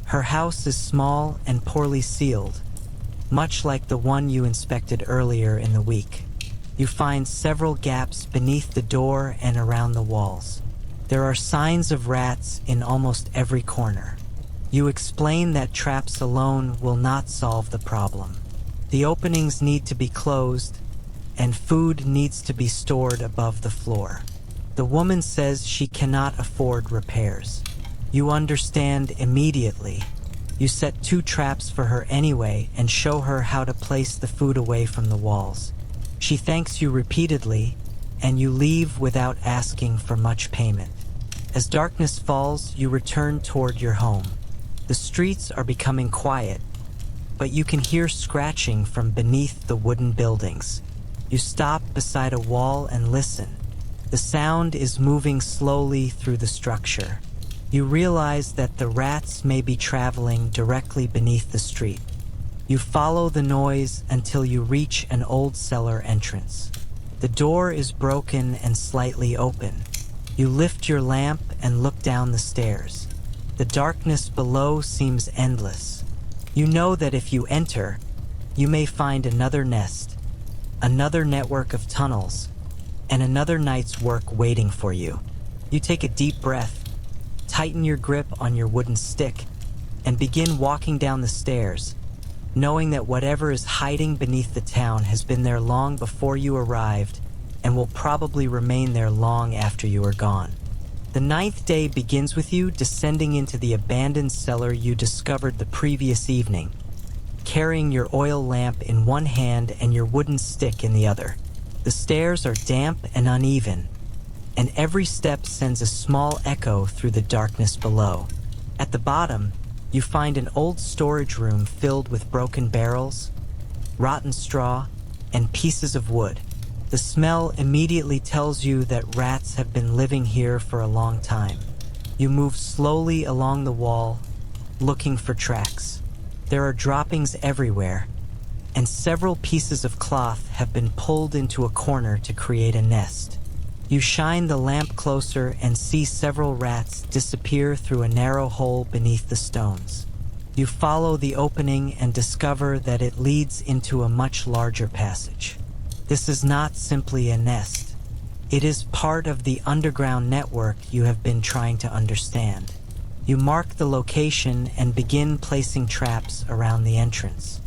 Her house is small and poorly sealed, much like the one you inspected earlier in the week. You find several gaps beneath the door and around the walls. There are signs of rats in almost every corner. You explain that traps alone will not solve the problem. The openings need to be closed, and food needs to be stored above the floor. The woman says she cannot afford repairs. You understand immediately. You set 2 traps for her anyway and show her how to place the food away from the walls. She thanks you repeatedly, and you leave without asking for much payment. As darkness falls, you return toward your home. The streets are becoming quiet, but you can hear scratching from beneath the wooden buildings. You stop beside a wall and listen. The sound is moving slowly through the structure. You realize that the rats may be traveling directly beneath the street. You follow the noise until you reach an old cellar entrance. The door is broken and slightly open. You lift your lamp and look down the stairs. The darkness below seems endless. You know that if you enter, you may find another nest, another network of tunnels, and another night's work waiting for you. You take a deep breath, tighten your grip on your wooden stick, and begin walking down the stairs, knowing that whatever is hiding beneath the town has been there long before you arrived and will probably remain there long after you are gone. The 9th day begins with you descending into the abandoned cellar you discovered the previous evening, carrying your oil lamp in one hand and your wooden stick in the other. The stairs are damp and uneven, and every step sends a small echo through the darkness below. At the bottom, you find an old storage room filled with broken barrels, rotten straw, and pieces of wood. The smell immediately tells you that rats have been living here for a long time. You move slowly along the wall, looking for tracks. There are droppings everywhere, and several pieces of cloth have been pulled into a corner to create a nest. You shine the lamp closer and see several rats disappear through a narrow hole beneath the stones. You follow the opening and discover that it leads into a much larger passage. This is not simply a nest. It is part of the underground network you have been trying to understand. You mark the location and begin placing traps around the entrance.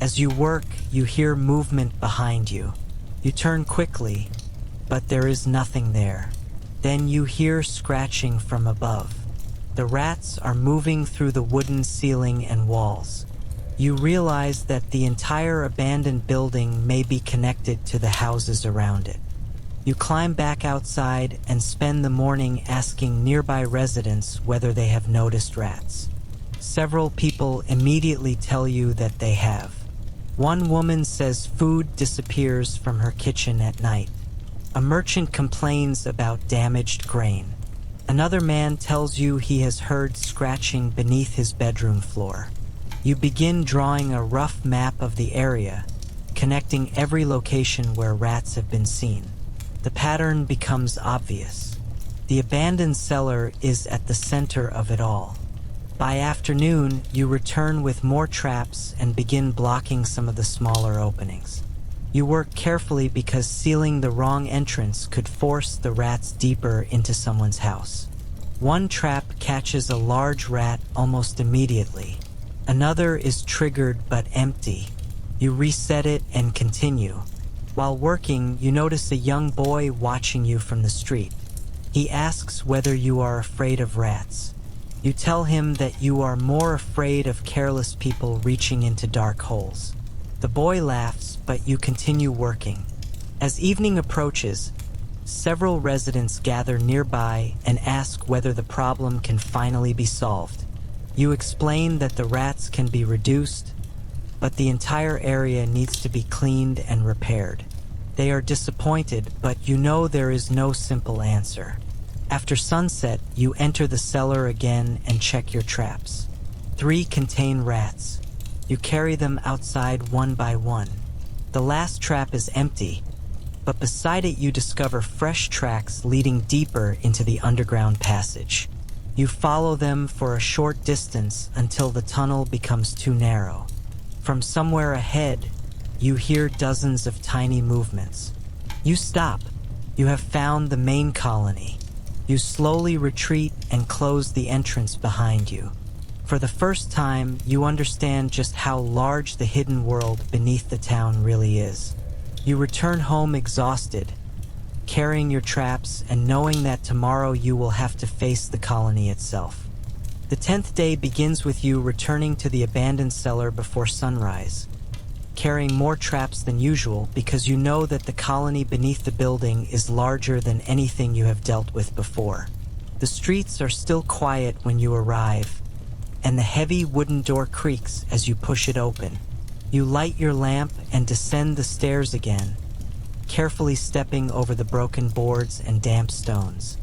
As you work, you hear movement behind you. You turn quickly, but there is nothing there. Then you hear scratching from above. The rats are moving through the wooden ceiling and walls. You realize that the entire abandoned building may be connected to the houses around it. You climb back outside and spend the morning asking nearby residents whether they have noticed rats. Several people immediately tell you that they have. One woman says food disappears from her kitchen at night. A merchant complains about damaged grain. Another man tells you he has heard scratching beneath his bedroom floor. You begin drawing a rough map of the area, connecting every location where rats have been seen. The pattern becomes obvious. The abandoned cellar is at the center of it all. By afternoon, you return with more traps and begin blocking some of the smaller openings. You work carefully because sealing the wrong entrance could force the rats deeper into someone's house. One trap catches a large rat almost immediately. Another is triggered but empty. You reset it and continue. While working, you notice a young boy watching you from the street. He asks whether you are afraid of rats. You tell him that you are more afraid of careless people reaching into dark holes. The boy laughs, but you continue working. As evening approaches, several residents gather nearby and ask whether the problem can finally be solved. You explain that the rats can be reduced, but the entire area needs to be cleaned and repaired. They are disappointed, but you know there is no simple answer. After sunset, you enter the cellar again and check your traps. 3 contain rats. You carry them outside one by one. The last trap is empty, but beside it you discover fresh tracks leading deeper into the underground passage. You follow them for a short distance until the tunnel becomes too narrow. From somewhere ahead, you hear dozens of tiny movements. You stop. You have found the main colony. You slowly retreat and close the entrance behind you. For the first time, you understand just how large the hidden world beneath the town really is. You return home exhausted, carrying your traps and knowing that tomorrow you will have to face the colony itself. The 10th day begins with you returning to the abandoned cellar before sunrise, carrying more traps than usual because you know that the colony beneath the building is larger than anything you have dealt with before. The streets are still quiet when you arrive, and the heavy wooden door creaks as you push it open. You light your lamp and descend the stairs again, carefully stepping over the broken boards and damp stones.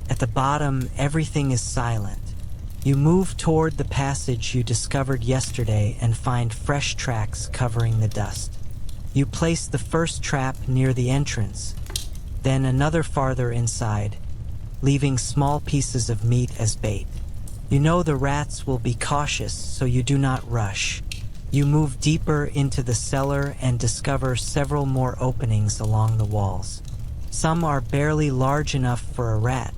At the bottom, everything is silent. You move toward the passage you discovered yesterday and find fresh tracks covering the dust. You place the first trap near the entrance, then another farther inside, leaving small pieces of meat as bait. You know the rats will be cautious, so you do not rush. You move deeper into the cellar and discover several more openings along the walls. Some are barely large enough for a rat,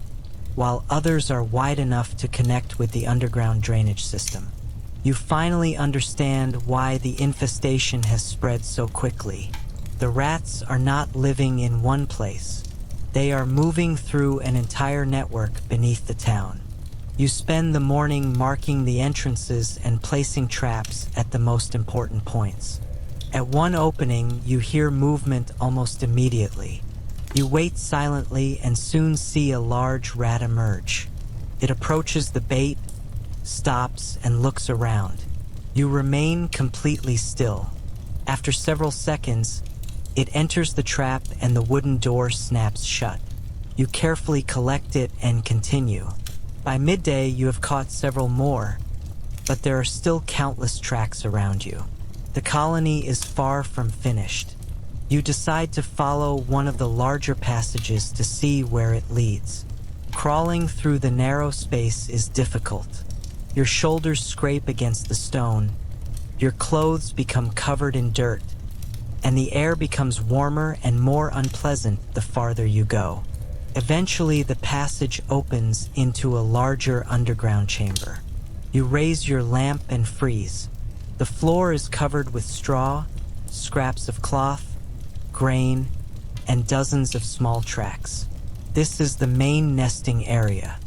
while others are wide enough to connect with the underground drainage system. You finally understand why the infestation has spread so quickly. The rats are not living in one place. They are moving through an entire network beneath the town. You spend the morning marking the entrances and placing traps at the most important points. At one opening, you hear movement almost immediately. You wait silently and soon see a large rat emerge. It approaches the bait, stops, and looks around. You remain completely still. After several seconds, it enters the trap and the wooden door snaps shut. You carefully collect it and continue. By midday, you have caught several more, but there are still countless tracks around you. The colony is far from finished. You decide to follow one of the larger passages to see where it leads. Crawling through the narrow space is difficult. Your shoulders scrape against the stone, your clothes become covered in dirt, and the air becomes warmer and more unpleasant the farther you go. Eventually, the passage opens into a larger underground chamber. You raise your lamp and freeze. The floor is covered with straw, scraps of cloth, grain, and dozens of small tracks. This is the main nesting area.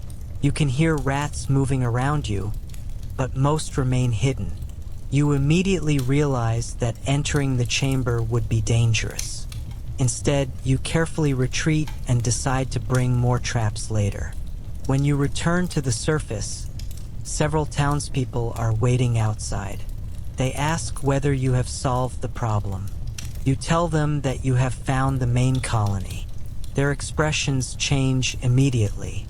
You can hear rats moving around you, but most remain hidden. You immediately realize that entering the chamber would be dangerous. Instead, you carefully retreat and decide to bring more traps later. When you return to the surface, several townspeople are waiting outside. They ask whether you have solved the problem. You tell them that you have found the main colony. Their expressions change immediately.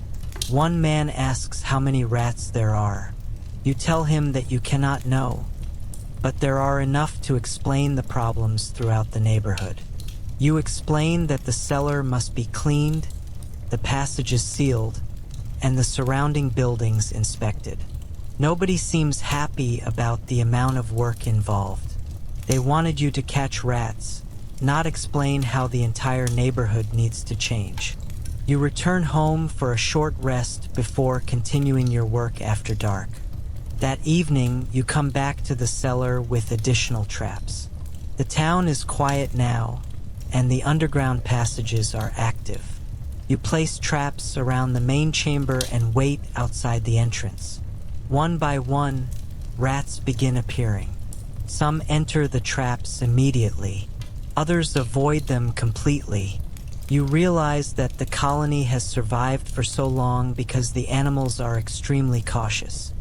One man asks how many rats there are. You tell him that you cannot know, but there are enough to explain the problems throughout the neighborhood. You explain that the cellar must be cleaned, the passages sealed, and the surrounding buildings inspected. Nobody seems happy about the amount of work involved. They wanted you to catch rats, not explain how the entire neighborhood needs to change. You return home for a short rest before continuing your work after dark. That evening, you come back to the cellar with additional traps. The town is quiet now, and the underground passages are active. You place traps around the main chamber and wait outside the entrance. One by one, rats begin appearing. Some enter the traps immediately. Others avoid them completely. You realize that the colony has survived for so long because the animals are extremely cautious.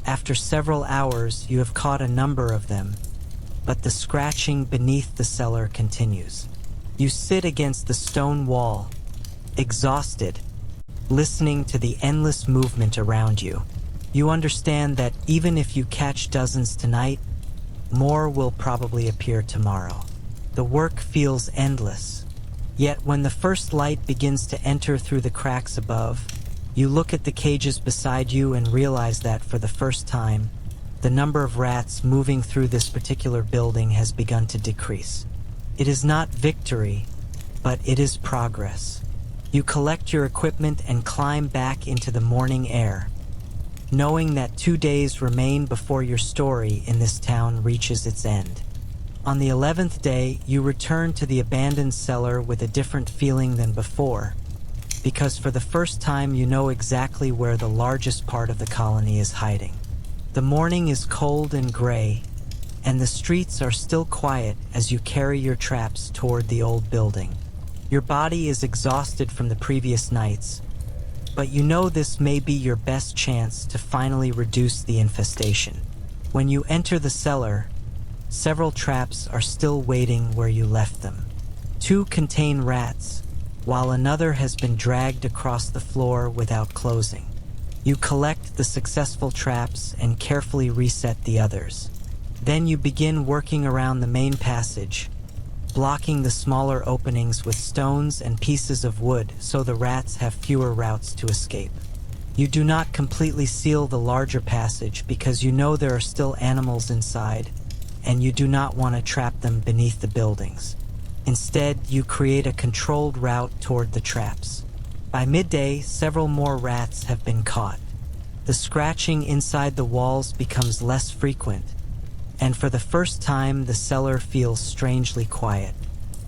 After several hours, you have caught a number of them, but the scratching beneath the cellar continues. You sit against the stone wall, exhausted, listening to the endless movement around you. You understand that even if you catch dozens tonight, more will probably appear tomorrow. The work feels endless. Yet when the first light begins to enter through the cracks above, you look at the cages beside you and realize that for the first time, the number of rats moving through this particular building has begun to decrease. It is not victory, but it is progress. You collect your equipment and climb back into the morning air, knowing that 2 days remain before your story in this town reaches its end. On the 11th day, you return to the abandoned cellar with a different feeling than before, because for the first time you know exactly where the largest part of the colony is hiding. The morning is cold and gray, and the streets are still quiet as you carry your traps toward the old building. Your body is exhausted from the previous nights, but you know this may be your best chance to finally reduce the infestation. When you enter the cellar, several traps are still waiting where you left them. 2 contain rats, while another has been dragged across the floor without closing. You collect the successful traps and carefully reset the others. Then you begin working around the main passage, blocking the smaller openings with stones and pieces of wood so the rats have fewer routes to escape. You do not completely seal the larger passage because you know there are still animals inside, and you do not want to trap them beneath the buildings. Instead, you create a controlled route toward the traps. By midday, several more rats have been caught. The scratching inside the walls becomes less frequent, and for the first time the cellar feels strangely quiet.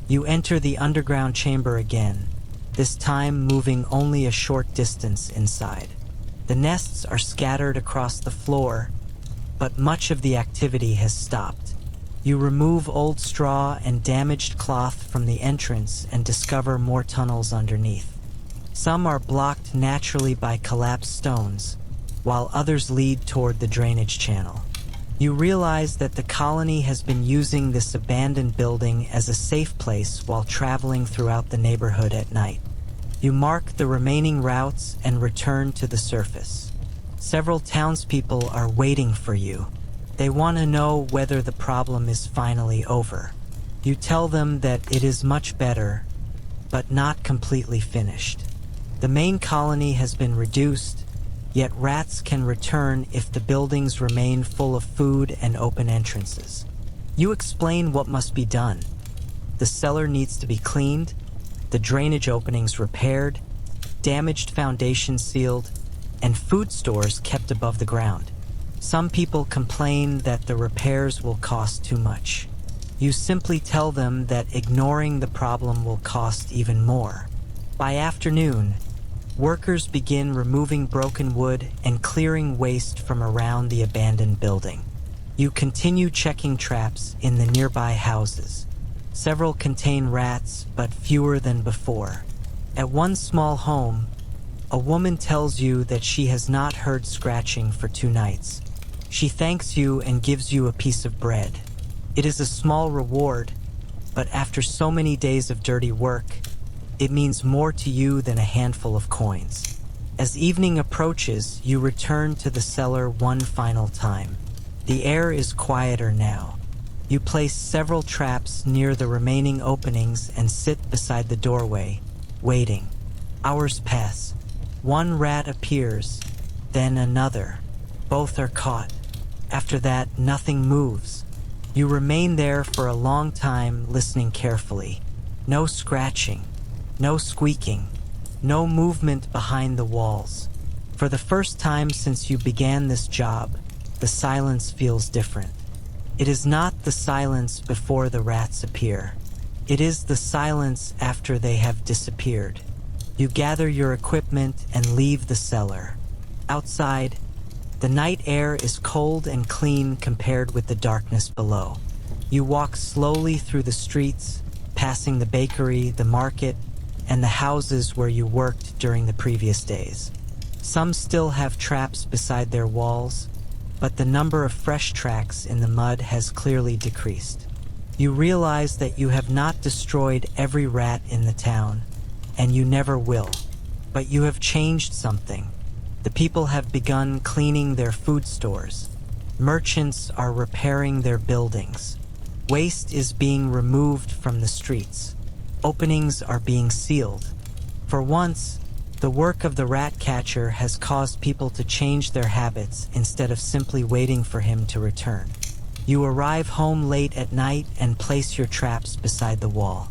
You enter the underground chamber again, this time moving only a short distance inside. The nests are scattered across the floor, but much of the activity has stopped. You remove old straw and damaged cloth from the entrance and discover more tunnels underneath. Some are blocked naturally by collapsed stones, while others lead toward the drainage channel. You realize that the colony has been using this abandoned building as a safe place while traveling throughout the neighborhood at night. You mark the remaining routes and return to the surface. Several townspeople are waiting for you. They want to know whether the problem is finally over. You tell them that it is much better, but not completely finished. The main colony has been reduced, yet rats can return if the buildings remain full of food and open entrances. You explain what must be done. The cellar needs to be cleaned, the drainage openings repaired, damaged foundations sealed, and food stores kept above the ground. Some people complain that the repairs will cost too much. You simply tell them that ignoring the problem will cost even more. By afternoon, workers begin removing broken wood and clearing waste from around the abandoned building. You continue checking traps in the nearby houses. Several contain rats, but fewer than before. At one small home, a woman tells you that she has not heard scratching for 2 nights. She thanks you and gives you a piece of bread. It is a small reward, but after so many days of dirty work, it means more to you than a handful of coins. As evening approaches, you return to the cellar one final time. The air is quieter now. You place several traps near the remaining openings and sit beside the doorway, waiting. Hours pass. 1 rat appears, then another. Both are caught. After that, nothing moves. You remain there for a long time, listening carefully. No scratching, no squeaking, no movement behind the walls. For the first time since you began this job, the silence feels different. It is not the silence before the rats appear. It is the silence after they have disappeared. You gather your equipment and leave the cellar. Outside, the night air is cold and clean compared with the darkness below. You walk slowly through the streets, passing the bakery, the market, and the houses where you worked during the previous days. Some still have traps beside their walls, but the number of fresh tracks in the mud has clearly decreased. You realize that you have not destroyed every rat in the town, and you never will, but you have changed something. The people have begun cleaning their food stores. Merchants are repairing their buildings. Waste is being removed from the streets. Openings are being sealed. For once, the work of the rat catcher has caused people to change their habits instead of simply waiting for him to return. You arrive home late at night and place your traps beside the wall.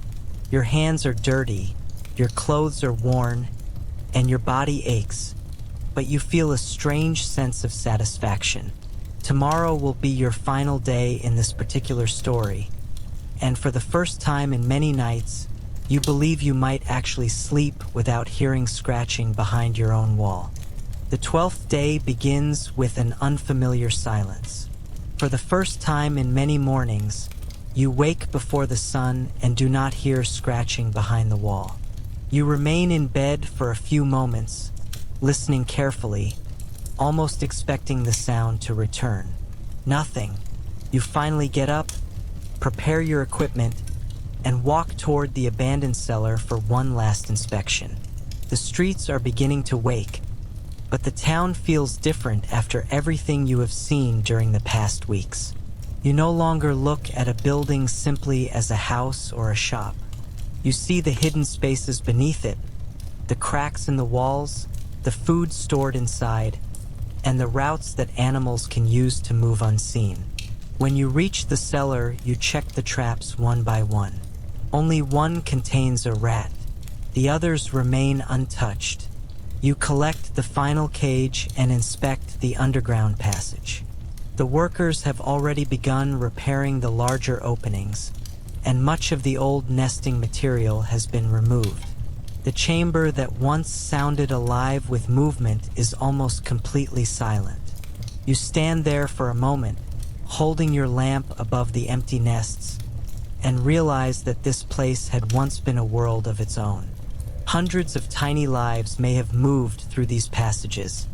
Your hands are dirty, your clothes are worn, and your body aches, but you feel a strange sense of satisfaction. Tomorrow will be your final day in this particular story, and for the first time in many nights, you believe you might actually sleep without hearing scratching behind your own wall. The 12th day begins with an unfamiliar silence. For the first time in many mornings, you wake before the sun and do not hear scratching behind the wall. You remain in bed for a few moments, listening carefully, almost expecting the sound to return. Nothing. You finally get up, prepare your equipment, and walk toward the abandoned cellar for one last inspection. The streets are beginning to wake, but the town feels different after everything you have seen during the past weeks. You no longer look at a building simply as a house or a shop. You see the hidden spaces beneath it, the cracks in the walls, the food stored inside, and the routes that animals can use to move unseen. When you reach the cellar, you check the traps one by one. Only one contains a rat. The others remain untouched. You collect the final cage and inspect the underground passage. The workers have already begun repairing the larger openings, and much of the old nesting material has been removed. The chamber that once sounded alive with movement is almost completely silent. You stand there for a moment, holding your lamp above the empty nests, and realize that this place had once been a world of its own. Hundreds of tiny lives may have moved through these passages,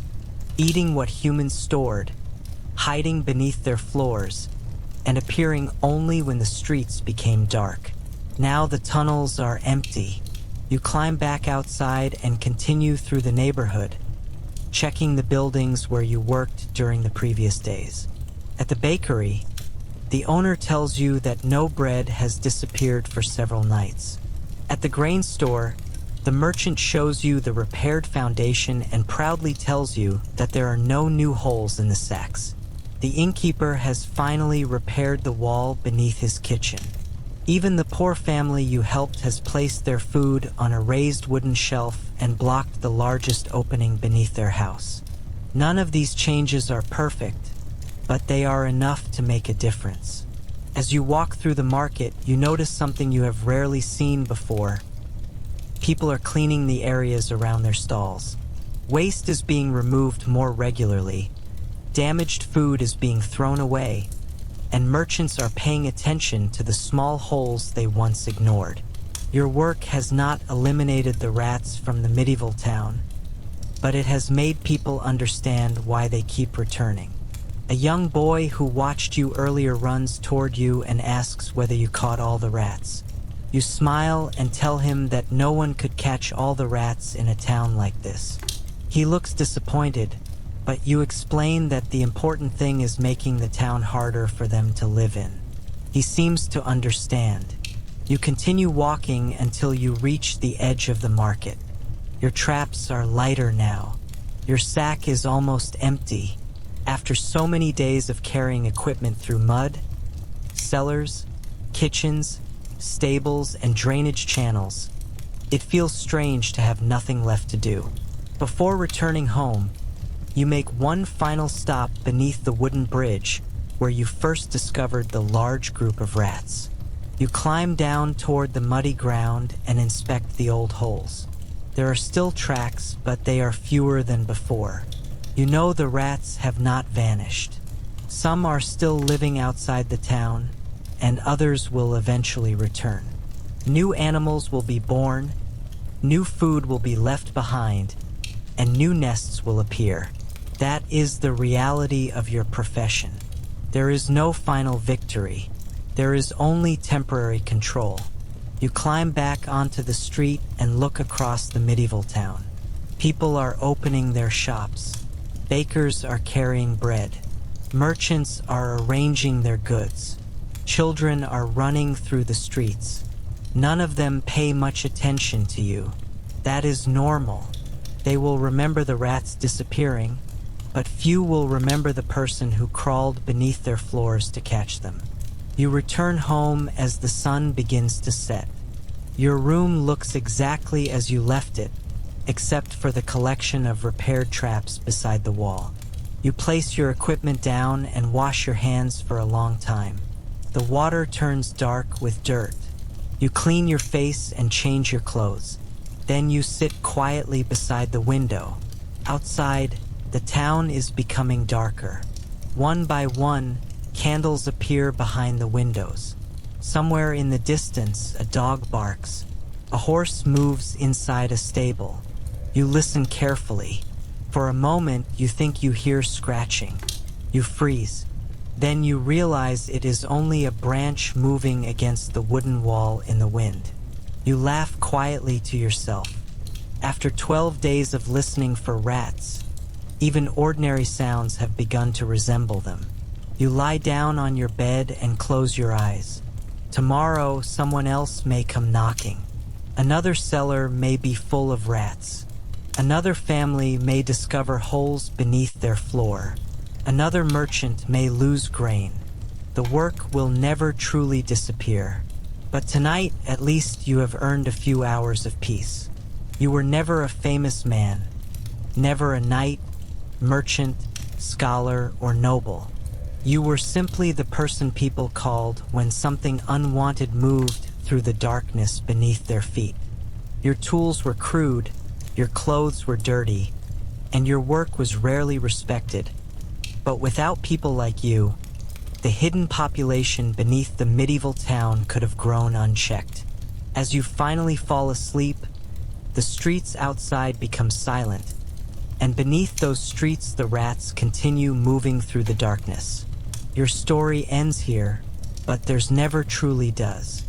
eating what humans stored, hiding beneath their floors, and appearing only when the streets became dark. Now the tunnels are empty. You climb back outside and continue through the neighborhood, checking the buildings where you worked during the previous days. At the bakery, the owner tells you that no bread has disappeared for several nights. At the grain store, the merchant shows you the repaired foundation and proudly tells you that there are no new holes in the sacks. The innkeeper has finally repaired the wall beneath his kitchen. Even the poor family you helped has placed their food on a raised wooden shelf and blocked the largest opening beneath their house. None of these changes are perfect, but they are enough to make a difference. As you walk through the market, you notice something you have rarely seen before. People are cleaning the areas around their stalls. Waste is being removed more regularly. Damaged food is being thrown away, and merchants are paying attention to the small holes they once ignored. Your work has not eliminated the rats from the medieval town, but it has made people understand why they keep returning. A young boy who watched you earlier runs toward you and asks whether you caught all the rats. You smile and tell him that no one could catch all the rats in a town like this. He looks disappointed, but you explain that the important thing is making the town harder for them to live in. He seems to understand. You continue walking until you reach the edge of the market. Your traps are lighter now. Your sack is almost empty. After so many days of carrying equipment through mud, cellars, kitchens, stables, and drainage channels, it feels strange to have nothing left to do. Before returning home, you make one final stop beneath the wooden bridge where you first discovered the large group of rats. You climb down toward the muddy ground and inspect the old holes. There are still tracks, but they are fewer than before. You know the rats have not vanished. Some are still living outside the town, and others will eventually return. New animals will be born, new food will be left behind, and new nests will appear. That is the reality of your profession. There is no final victory. There is only temporary control. You climb back onto the street and look across the medieval town. People are opening their shops. Bakers are carrying bread. Merchants are arranging their goods. Children are running through the streets. None of them pay much attention to you. That is normal. They will remember the rats disappearing, but few will remember the person who crawled beneath their floors to catch them. You return home as the sun begins to set. Your room looks exactly as you left it, except for the collection of repaired traps beside the wall. You place your equipment down and wash your hands for a long time. The water turns dark with dirt. You clean your face and change your clothes. Then you sit quietly beside the window. Outside, the town is becoming darker. One by one, candles appear behind the windows. Somewhere in the distance, a dog barks. A horse moves inside a stable. You listen carefully. For a moment, you think you hear scratching. You freeze. Then you realize it is only a branch moving against the wooden wall in the wind. You laugh quietly to yourself. After 12 days of listening for rats, even ordinary sounds have begun to resemble them. You lie down on your bed and close your eyes. Tomorrow, someone else may come knocking. Another cellar may be full of rats. Another family may discover holes beneath their floor. Another merchant may lose grain. The work will never truly disappear. But tonight, at least you have earned a few hours of peace. You were never a famous man, never a knight, merchant, scholar, or noble. You were simply the person people called when something unwanted moved through the darkness beneath their feet. Your tools were crude, your clothes were dirty, and your work was rarely respected. But without people like you, the hidden population beneath the medieval town could have grown unchecked. As you finally fall asleep, the streets outside become silent, and beneath those streets the rats continue moving through the darkness. Your story ends here, but theirs never truly does.